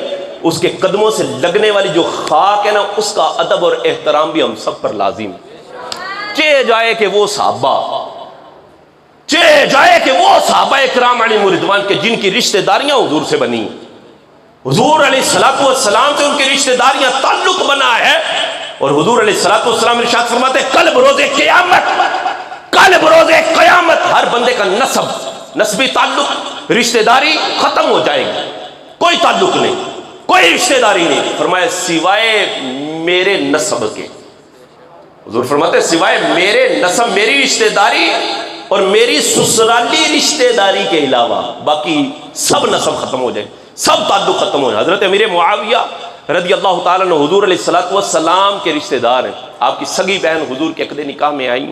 اس کے قدموں سے لگنے والی جو خاک ہے نا، اس کا ادب اور احترام بھی ہم سب پر لازم ہے۔ چاہے جائے کہ وہ صحابہ، چاہے جائے کہ وہ صحابہ اکرام علیہم رضوان کے جن کی رشتہ داریاں حضور سے بنی، حضور علیہ الصلوۃ والسلام سے ان کی رشتہ داریاں تعلق بنا ہے، اور حضور علیہ الصلوۃ والسلام ارشاد فرماتے ہیں کل بروز قیامت، کل بروز قیامت ہر بندے کا نسبی تعلق، رشتہ داری ختم ہو جائے گی، کوئی تعلق نہیں، کوئی رشتہ داری نہیں، فرمایا سوائے میرے نسب کے۔ حضور فرماتے ہیں سوائے میرے نسب، میری رشتہ داری اور میری سسرالی رشتہ داری کے علاوہ باقی سب نسب ختم ہو جائے، سب تعلق ختم ہو جائے۔ حضرت امیر معاویہ رضی اللہ تعالیٰ عنہ حضور علیہ الصلوۃ والسلام کے رشتہ دار ہیں۔ آپ کی سگی بہن حضور کے عقد نکاح میں آئیں،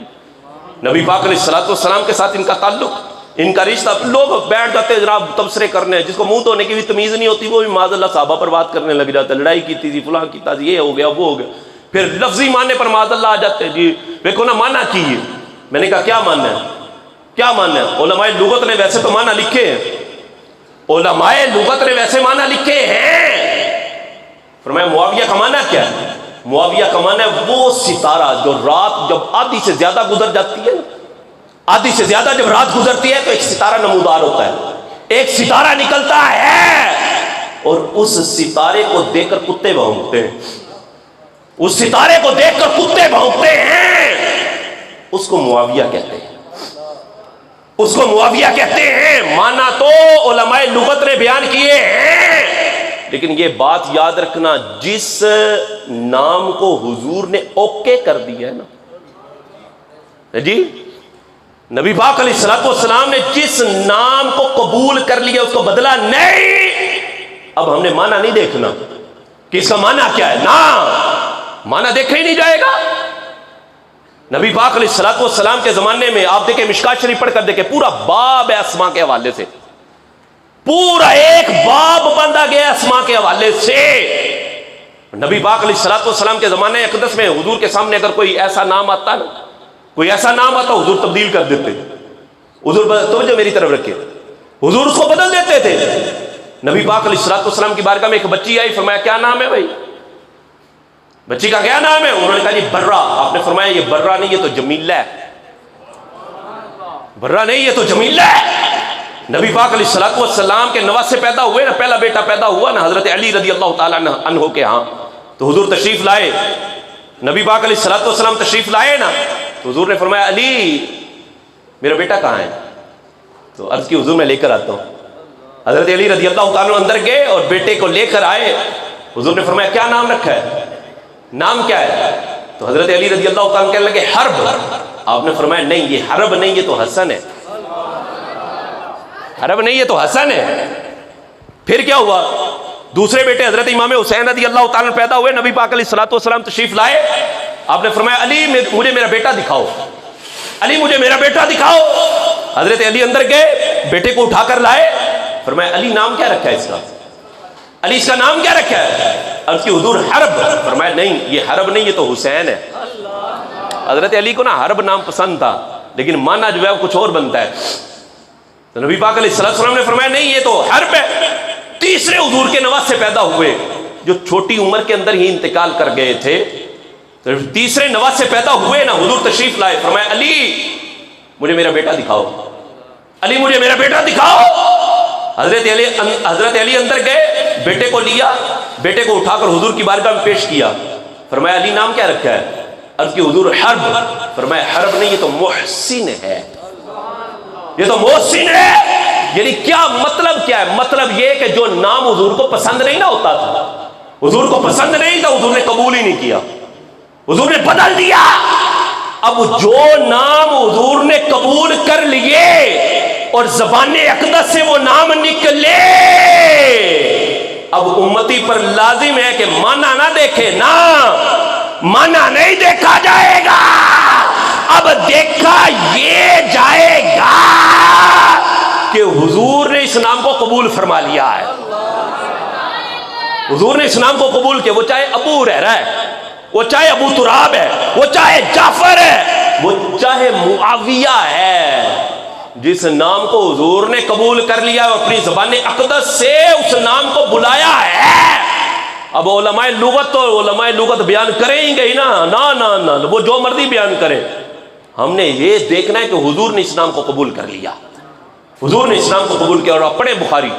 نبی پاک علیہ الصلوۃ والسلام کے ساتھ ان کا تعلق، ان کا رشتہ۔ لوگ بیٹھ جاتے ہیں جناب تبصرے کرنے، جس کو منہ دھونے کی بھی تمیز نہیں ہوتی وہ بھی معاذ اللہ صحابہ پر بات کرنے لگ جاتا ہے، لڑائی کی تھی، فلاں کی تھی، یہ ہو گیا وہ ہو گیا، پھر لفظی ماننے پر معاذ اللہ آ جاتے ہیں، جی دیکھو نا مانا کیجیے۔ میں نے کہا کیا ماننا ہے، کیا ماننا ہے؟ علماء لغت نے ویسے تو مانا لکھے ہیں، علماء لغت نے ویسے مانا لکھے ہیں۔ فرمایا معاویہ کا مانا کیا ہے؟ معاویہ کا مانا ہے وہ ستارہ جو رات جب آدھی سے زیادہ گزر جاتی ہے، آدھی سے زیادہ جب رات گزرتی ہے تو ایک ستارہ نمودار ہوتا ہے، ایک ستارہ نکلتا ہے، اور اس ستارے کو دیکھ کر کتے بھونکتے ہیں، اس ستارے کو دیکھ کر کتے بھونکتے ہیں، اس کو معاویہ کہتے ہیں، اس کو معاویہ کہتے ہیں۔ مانا تو علماء لغت نے بیان کیے ہیں، لیکن یہ بات یاد رکھنا، جس نام کو حضور نے اوکے کر دیا ہے نا جی، نبی پاک علیہ الصلوۃ والسلام نے جس نام کو قبول کر لیا اس کو بدلا نہیں۔ اب ہم نے مانا نہیں دیکھنا کہ اس کا مانا کیا ہے، نا مانا دیکھا ہی نہیں جائے گا۔ نبی پاک علیہ الصلوۃ والسلام کے زمانے میں آپ دیکھیں، مشکات شریف پڑھ کر دیکھیں، پورا باب ہے اسماء کے حوالے سے، پورا ایک باب باندھا گیا اسماء کے حوالے سے۔ نبی پاک علیہ الصلوۃ والسلام کے زمانے اقدس میں حضور کے سامنے اگر کوئی ایسا نام آتا نا، کوئی ایسا نام آتا، حضور تبدیل کر دیتے، حضور توجہ میری طرف رکھے، حضور اس کو بدل دیتے تھے۔ نبی پاک علیہ الصلوۃ والسلام کی بارگاہ میں ایک بچی آئی، فرمایا کیا نام ہے بھائی، بچی کا کیا نام ہے؟ انہوں نے کہا جی برہ۔ آپ نے فرمایا یہ برہ نہیں، یہ تو جمیلہ ہے، برہ نہیں یہ تو جمیلہ ہے۔ نبی پاک علیہ الصلوۃ والسلام کے نواسے پیدا ہوئے نا، پہلا بیٹا پیدا ہوا نا حضرت علی رضی اللہ تعالیٰ عنہ کے ہاں، تو حضور تشریف لائے، نبی پاک علیہ الصلوۃ والسلام تشریف لائے نا، تو حضور نے فرمایا علی میرا بیٹا کہاں ہے؟ تو عرض کی حضور میں لے کر آتا ہوں۔ حضرت علی رضی اللہ تعالیٰ اندر گئے اور بیٹے کو لے کر آئے، حضور نے فرمایا کیا نام رکھا ہے، نام کیا ہے؟ تو حضرت علی رضی اللہ تعالیٰ کہنے لگے حرب۔ آپ نے فرمایا نہیں یہ حرب نہیں، یہ تو حسن ہے، حرب نہیں یہ تو حسن ہے۔ پھر کیا ہوا؟ دوسرے بیٹے حضرت امام حسین رضی اللہ تعالیٰ پیدا ہوئے، نبی پاک علیہ الصلوۃ والسلام تشریف لائے، آپ نے فرمایا علی مجھے میرا بیٹا دکھاؤ، علی مجھے میرا بیٹا دکھاؤ۔ حضرت علی اندر گئے، بیٹے کو اٹھا کر لائے، فرمایا علی نام کیا رکھا ہے اس کا، علی اس کا نام کیا رکھا ہے؟ عرض کی حضور حرب۔ فرمایا نہیں یہ حرب نہیں، یہ تو حسین ہے۔ حضرت علی کو نا حرب نام پسند تھا، لیکن مانا جو ہے وہ کچھ اور بنتا ہے۔ تو نبی پاک علیہ الصلوۃ والسلام نے فرمایا نہیں یہ تو حرب ہے۔ تیسرے حضور کے نواسے پیدا ہوئے جو چھوٹی عمر کے اندر ہی انتقال کر گئے تھے، تو تیسرے نواسے پیدا ہوئے نا، حضور تشریف لائے، فرمایا علی مجھے میرا بیٹا دکھاؤ، علی مجھے میرا بیٹا دکھاؤ۔ حضرت علی اندر گئے، بیٹے کو لیا، بیٹے کو اٹھا کر حضور کی بارگاہ میں پیش کیا، فرمایا علی نام کیا رکھا ہے؟ عرض کی حضور حرب؟ فرمایا حرب نہیں، یہ تو محسن ہے، یہ تو محسن ہے۔ یعنی کیا مطلب کیا ہے؟ مطلب یہ کہ جو نام حضور کو پسند نہیں نہ ہوتا تھا، حضور کو پسند نہیں تھا، حضور نے قبول ہی نہیں کیا، حضور نے بدل دیا۔ اب جو نام حضور نے قبول کر لیے اور زبان اقدس سے وہ نام نکلے، اب امتی پر لازم ہے کہ مانا نہ دیکھے، نہ مانا نہیں دیکھا جائے گا، اب دیکھا یہ جائے گا کہ حضور نے اس نام کو قبول فرما لیا ہے۔ حضور نے اس نام کو قبول کیا، وہ چاہے ابو ہریرہ ہے، وہ چاہے ابو تراب ہے، وہ چاہے جعفر ہے، وہ چاہے معاویہ ہے، جس نام کو حضور نے قبول کر لیا اپنی زبان اقدس سے اس نام کو بلایا ہے۔ اب علماء لغت تو علماء لغت بیان کریں ہی گئی نا، نہ وہ جو مرضی بیان کریں، ہم نے یہ دیکھنا ہے کہ حضور نے اس نام کو قبول کر لیا، حضور نے اس نام کو قبول کیا۔ اور آپ پڑھیں بخاری،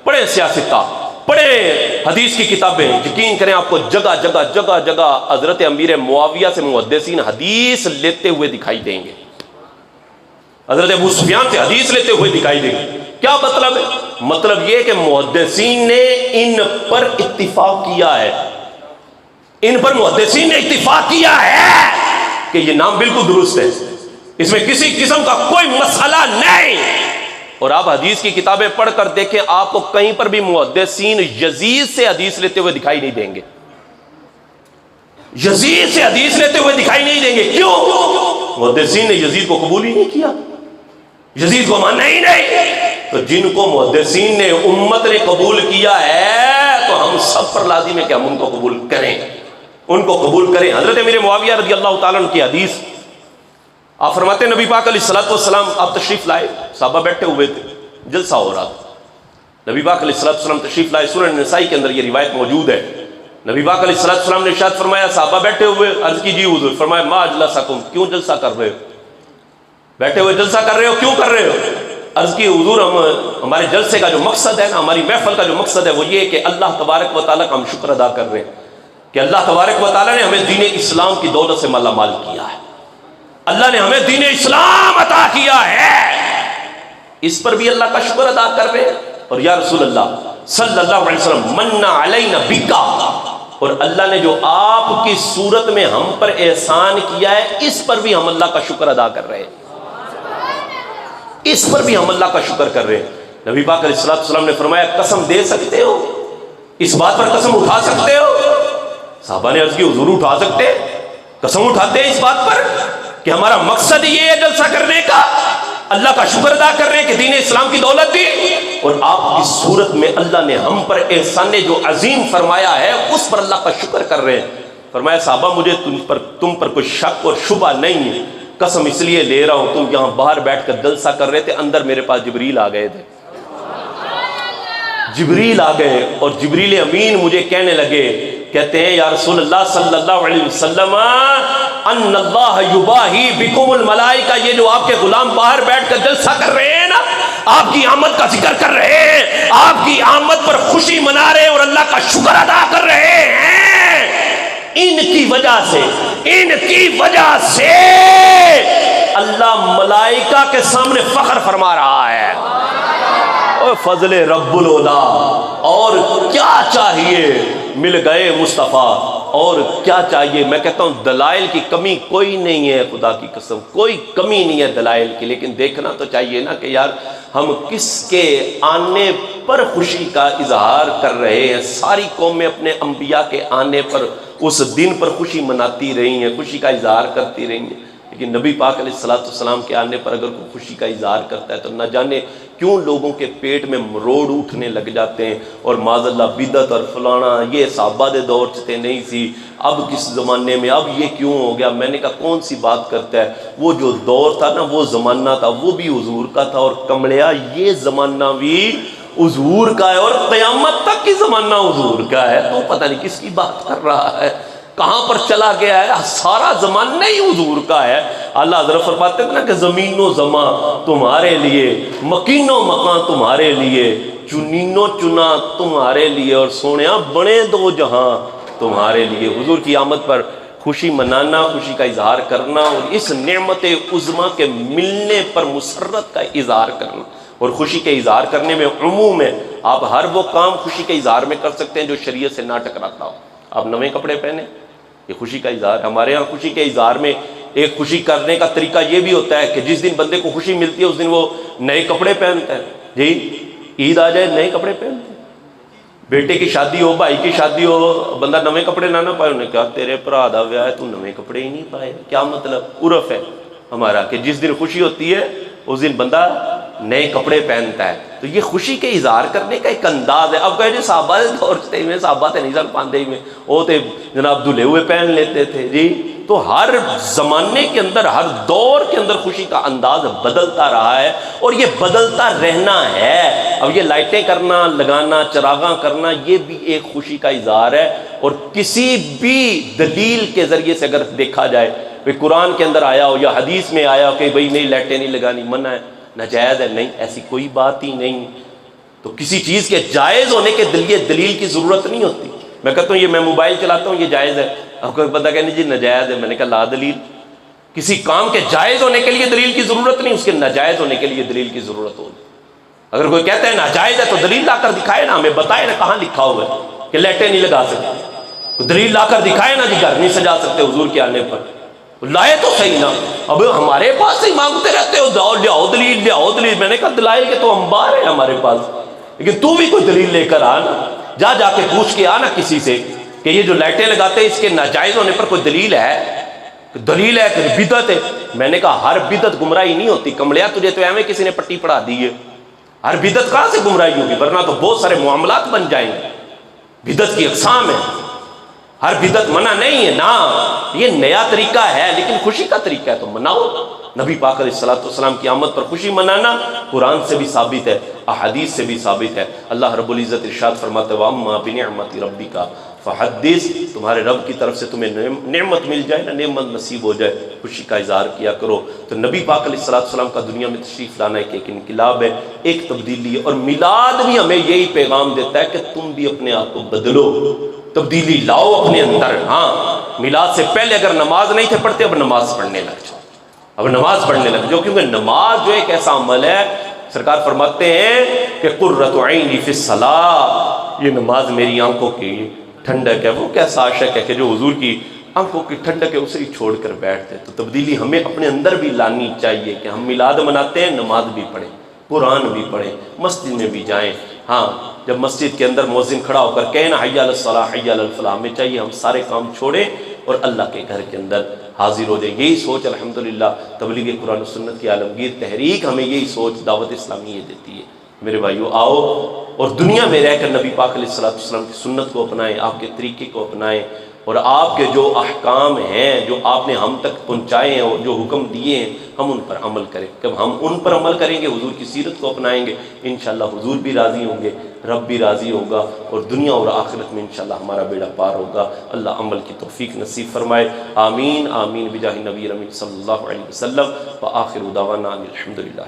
پڑھیں سیاستہ، پڑھیں حدیث کی کتابیں، یقین کریں آپ کو جگہ جگہ جگہ جگہ حضرت امیر معاویہ سے محدثین حدیث لیتے ہوئے دکھائی دیں گے، حضرت ابو سفیان سے حدیث لیتے ہوئے دکھائی دیں گے۔ کیا مطلب ہے؟ مطلب یہ کہ محدثین نے ان پر اتفاق کیا ہے، ان پر محدثین نے اتفاق کیا ہے کہ یہ نام بالکل درست ہے، اس میں کسی قسم کا کوئی مسئلہ نہیں۔ اور آپ حدیث کی کتابیں پڑھ کر دیکھیں، آپ کو کہیں پر بھی محدثین یزید سے حدیث لیتے ہوئے دکھائی نہیں دیں گے، یزید سے حدیث لیتے ہوئے دکھائی نہیں دیں گے۔ کیوں؟ محدثین نے یزید کو قبول ہی نہیں کیا، یزید کو مانا ہی نہیں۔ تو جن کو محدثین نے امت نے قبول کیا ہے تو ہم سب پر لازم ہے کہ ہم ان کو قبول کریں، ان کو قبول کریں۔ حضرت امیر معاویہ رضی اللہ تعالیٰ عنہ کی حدیث، آپ فرماتے ہیں نبی پاک علیہ الصلوۃ والسلام آپ تشریف لائے، صحابہ بیٹھے ہوئے تھے، جلسہ ہو رہا تھا، نبی پاک علیہ الصلوۃ والسلام تشریف لائے، سنن نسائی کے اندر یہ روایت موجود ہے۔ نبی پاک علیہ الصلوۃ والسلام نے ارشاد فرمایا، صحابہ بیٹھے ہوئے، عرض کی جی حضور، فرمایا ما اجلسکم، کیوں جلسہ کر رہے ہو؟ بیٹھے ہوئے جلسہ کر رہے ہو، کیوں کر رہے ہو؟ عرض کی حضور ہمارے جلسے کا جو مقصد ہے نا، ہماری محفل کا جو مقصد ہے وہ یہ کہ اللہ تبارک و تعالیٰ کا ہم شکر ادا کر رہے ہیں کہ اللہ تبارک و تعالیٰ نے ہمیں دین اسلام کی دولت سے مالا مال کیا ہے، اللہ نے ہمیں دین اسلام عطا کیا ہے، اس پر بھی اللہ کا شکر ادا کر رہے ہیں۔ اور یا رسول اللہ صلی اللہ علیہ وسلم من علینا بکا، اور اللہ نے جو آپ کی صورت میں ہم پر احسان کیا ہے اس پر بھی ہم اللہ کا شکر ادا کر رہے ہیں، اس پر بھی ہم اللہ کا شکر کر رہے ہیں۔ نبی پاک علیہ الصلوۃ والسلام نے فرمایا قسم دے سکتے ہو، اس بات پر قسم اٹھا سکتے ہو؟ صحابہ نے عرض کی حضور اٹھا سکتے، قسم اٹھاتے ہیں اس بات پر کہ ہمارا مقصد یہ ہے جلسہ کرنے کا، اللہ کا شکر ادا کر رہے ہیں کہ دین اسلام کی دولت دی، اور آپ کی صورت میں اللہ نے ہم پر احسان جو عظیم فرمایا ہے اس پر اللہ کا شکر کر رہے ہیں۔ فرمایا صحابہ مجھے تم پر کوئی شک اور شبہ نہیں ہے، قسم اس لیے لے رہا ہوں تم یہاں باہر بیٹھ کر جلسہ کر رہے تھے، اندر میرے پاس جبریل آ گئے تھے، جبریل آ گئے اور جبریل امین مجھے کہنے لگے، کہتے ہیں یا رسول اللہ صلی اللہ علیہ وسلم ان اللہ یباہی بکم الملائکہ، یہ جو آپ کے غلام باہر بیٹھ کر جلسہ کر رہے ہیں نا، آپ کی آمد کا ذکر کر رہے ہیں، آپ کی آمد پر خوشی منا رہے ہیں اور اللہ کا شکر ادا کر رہے ہیں، ان کی وجہ سے اللہ ملائکہ کے سامنے فخر فرما رہا ہے۔ فضل رب العلا، اور کیا چاہیے، مل گئے مصطفیٰ، اور کیا چاہیے۔ میں کہتا ہوں دلائل کی کمی کوئی نہیں ہے، خدا کی قسم کوئی کمی نہیں ہے دلائل کی، لیکن دیکھنا تو چاہیے نا کہ یار ہم کس کے آنے پر خوشی کا اظہار کر رہے ہیں۔ ساری قومیں اپنے انبیاء کے آنے پر اس دن پر خوشی مناتی رہی ہیں، خوشی کا اظہار کرتی رہی ہیں، لیکن نبی پاک علیہ الصلوۃ والسلام کے آنے پر اگر کوئی خوشی کا اظہار کرتا ہے تو نہ جانے کیوں لوگوں کے پیٹ میں مروڑ اٹھنے لگ جاتے ہیں، اور معاذ اللہ بدعت اور فلانا، یہ صحابہ دے دور سے نہیں سی، اب کس زمانے میں اب یہ کیوں ہو گیا۔ میں نے کہا کون سی بات کرتا ہے، وہ جو دور تھا نا، وہ زمانہ تھا، وہ بھی حضور کا تھا، اور کمڑیا یہ زمانہ بھی حضور کا ہے، اور قیامت تک کی زمانہ حضور کا ہے، تو پتہ نہیں کس کی بات کر رہا ہے، کہاں پر چلا گیا ہے، سارا زمانہ ہی حضور کا ہے۔ اللہ حضرت فرماتے ہیں نا کہ زمین و زمان تمہارے لیے، مکین و مکان تمہارے لیے، چنین و چنا تمہارے لیے، اور سونیا بنے دو جہاں تمہارے لیے۔ حضور کی آمد پر خوشی منانا، خوشی کا اظہار کرنا اور اس نعمت عظمیٰ کے ملنے پر مسرت کا اظہار کرنا. اور خوشی کے اظہار کرنے میں عموم ہے، آپ ہر وہ کام خوشی کے اظہار میں کر سکتے ہیں جو شریعت سے نہ ٹکراتا ہو. آپ نئے کپڑے پہنیں، یہ خوشی کا اظہار. ہمارے ہاں خوشی کے اظہار میں ایک خوشی کرنے کا طریقہ یہ بھی ہوتا ہے کہ جس دن بندے کو خوشی ملتی ہے اس دن وہ نئے کپڑے پہنتا ہے. جی عید آ جائے نئے کپڑے پہنتے ہیں. بیٹے کی شادی ہو، بھائی کی شادی ہو، بندہ نئے کپڑے نہ پائے. انہوں نے کہا تیرے بھرا دا ویاہ ہے تو نئے کپڑے ہی نہیں پائے. کیا مطلب؟ عرف ہے ہمارا کہ جس دن خوشی ہوتی ہے اس دن بندہ نئے کپڑے پہنتا ہے. تو یہ خوشی کے اظہار کرنے کا ایک انداز ہے. اب کہے جو صحابہ دور میں صحابہ تے نہیں سن پاندے میں، وہ تے جناب دھلے ہوئے پہن لیتے تھے. جی تو ہر زمانے کے اندر، ہر دور کے اندر خوشی کا انداز بدلتا رہا ہے اور یہ بدلتا رہنا ہے. اب یہ لائٹیں کرنا، لگانا، چراغاں کرنا، یہ بھی ایک خوشی کا اظہار ہے. اور کسی بھی دلیل کے ذریعے سے اگر دیکھا جائے، قرآن کے اندر آیا ہو یا حدیث میں آیا ہو کہ بھئی نہیں لائٹیں نہیں لگانی، منع ہے، ناجائز ہے، نہیں، ایسی کوئی بات ہی نہیں. تو کسی چیز کے جائز ہونے کے لیے دلیل کی ضرورت نہیں ہوتی. میں کہتا ہوں یہ میں موبائل چلاتا ہوں یہ جائز ہے، اب کوئی بندہ کہنے جی ناجائز ہے، میں نے کہا لا دلیل. کسی کام کے جائز ہونے کے لیے دلیل کی ضرورت نہیں، اس کے ناجائز ہونے کے لیے دلیل کی ضرورت ہوگی. اگر کوئی کہتا ہے ناجائز ہے تو دلیل لا کر دکھائے نا، ہمیں بتائے نا کہاں لکھا ہوا ہے کہ لائٹیں نہیں لگا سکتے. دلیل لا کر دکھائے نا جی گھر نہیں سجا سکتے حضور کے آنے پر، لائے تو صحیح نا. اب ہمارے پاس ہی مانگتے رہتے ہو لیاؤ دلیل لیاؤ دلیل. میں نے کہا دلائل کے تو انبار ہے ہمارے پاس، لیکن تو بھی کوئی دلیل لے کر آنا، جا کے پوچھ کے آنا کسی سے کہ یہ جو لائٹیں لگاتے ہیں اس کے ناجائز ہونے پر کوئی دلیل ہے؟ دلیل ہے کہ بدعت ہے. میں نے کہا ہر بدعت گمراہی نہیں ہوتی. کمڑیا تجھے تو ایویں کسی نے پٹی پڑھا دی ہے. ہر بدعت کہاں سے گمراہی ہوگی؟ ورنہ تو بہت سارے معاملات بن جائیں گے. بدعت کی اقسام ہے، ہر بدعت منع نہیں ہے نا. یہ نیا طریقہ ہے لیکن خوشی کا طریقہ ہے تو مناؤ. نبی پاک علیہ الصلوۃ والسلام کی آمد پر خوشی منانا قرآن سے بھی ثابت ہے، احادیث سے بھی ثابت ہے. اللہ رب العزت ارشاد فرماتے ہیں وَأَمَّا بِنِعْمَةِ رَبِّكَ فحدث. تمہارے رب کی طرف سے تمہیں نعمت مل جائے نا، نعمت نصیب ہو جائے، خوشی کا اظہار کیا کرو. تو نبی پاک علیہ الصلوۃ والسلام کا دنیا میں تشریف لانا ایک انقلاب ہے، ایک تبدیلی ہے. اور میلاد بھی ہمیں یہی پیغام دیتا ہے کہ تم بھی اپنے آپ کو بدلو، تبدیلی لاؤ اپنے اندر. ہاں میلاد سے پہلے اگر نماز نہیں تھے پڑھتے، اب نماز پڑھنے لگ جاؤ، اب نماز پڑھنے لگ جاؤ. کیونکہ نماز جو ایک ایسا عمل ہے، سرکار فرماتے ہیں کہ قرۃ عینی فی الصلاۃ، یہ نماز میری آنکھوں کی ٹھنڈک ہے. وہ کیسا عاشق ہے کہ جو حضور کی آنکھوں کی ٹھنڈک ہے اسے ہی چھوڑ کر بیٹھتے. تو تبدیلی ہمیں اپنے اندر بھی لانی چاہیے کہ ہم میلاد مناتے ہیں، نماز بھی پڑھیں، قرآن بھی پڑھیں، مسجد میں بھی جائیں. ہاں جب مسجد کے اندر مؤذن کھڑا ہو کر کہے نا حی علی الصلاۃ حی علی الفلاح، ہمیں چاہیے ہم سارے کام چھوڑیں اور اللہ کے گھر کے اندر حاضر ہو جائیں. یہی سوچ الحمدللہ تبلیغ قرآن و سنت کی عالمگیر تحریک ہمیں یہی سوچ دعوت اسلامی یہ دیتی ہے. میرے بھائیو آؤ اور دنیا میں رہ کر نبی پاک علیہ الصلوۃ والسلام کی سنت کو اپنائیں، آپ کے طریقے کو اپنائیں، اور آپ کے جو احکام ہیں جو آپ نے ہم تک پہنچائے ہیں اور جو حکم دیے ہیں ہم ان پر عمل کریں. جب ہم ان پر عمل کریں گے، حضور کی سیرت کو اپنائیں گے، انشاءاللہ حضور بھی راضی ہوں گے، رب بھی راضی ہوگا، اور دنیا اور آخرت میں انشاءاللہ ہمارا بیڑا پار ہوگا. اللہ عمل کی توفیق نصیب فرمائے. آمین آمین بجاہ نبی رحمت صلی اللہ علیہ وسلم. وآخر دعوانا الحمدللہ.